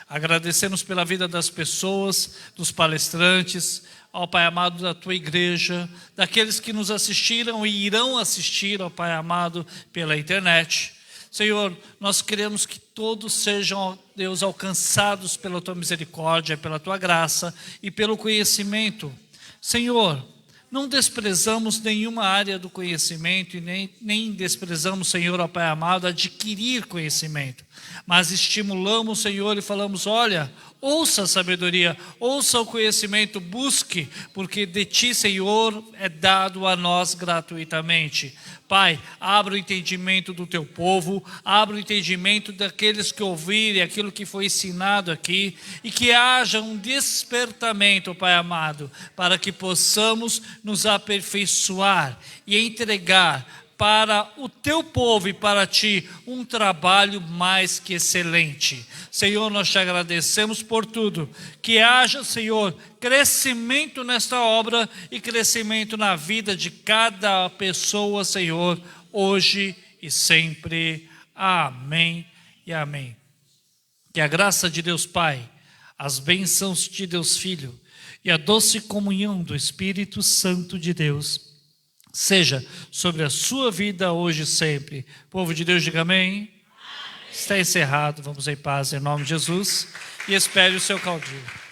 Agradecemos pela vida das pessoas, dos palestrantes, ó Pai amado, da tua igreja, daqueles que nos assistiram e irão assistir, ó Pai amado, pela internet. Senhor, nós queremos que todos sejam, ó Deus, alcançados pela tua misericórdia, pela tua graça e pelo conhecimento. Senhor, não desprezamos nenhuma área do conhecimento e nem desprezamos, Senhor, ó Pai amado, adquirir conhecimento. Mas estimulamos, Senhor, e falamos, olha, ouça a sabedoria, ouça o conhecimento, busque, porque de Ti, Senhor, é dado a nós gratuitamente. Pai, abra o entendimento do Teu povo, abra o entendimento daqueles que ouvirem aquilo que foi ensinado aqui, e que haja um despertamento, Pai amado, para que possamos nos aperfeiçoar e entregar para o teu povo e para ti um trabalho mais que excelente. Senhor, nós te agradecemos por tudo. Que haja, Senhor, crescimento nesta obra e crescimento na vida de cada pessoa, Senhor, hoje e sempre. Amém e amém. Que a graça de Deus Pai, as bênçãos de Deus Filho e a doce comunhão do Espírito Santo de Deus seja sobre a sua vida hoje e sempre. Povo de Deus, diga amém. Amém. Está encerrado. Vamos em paz em nome de Jesus e espere o seu caldinho.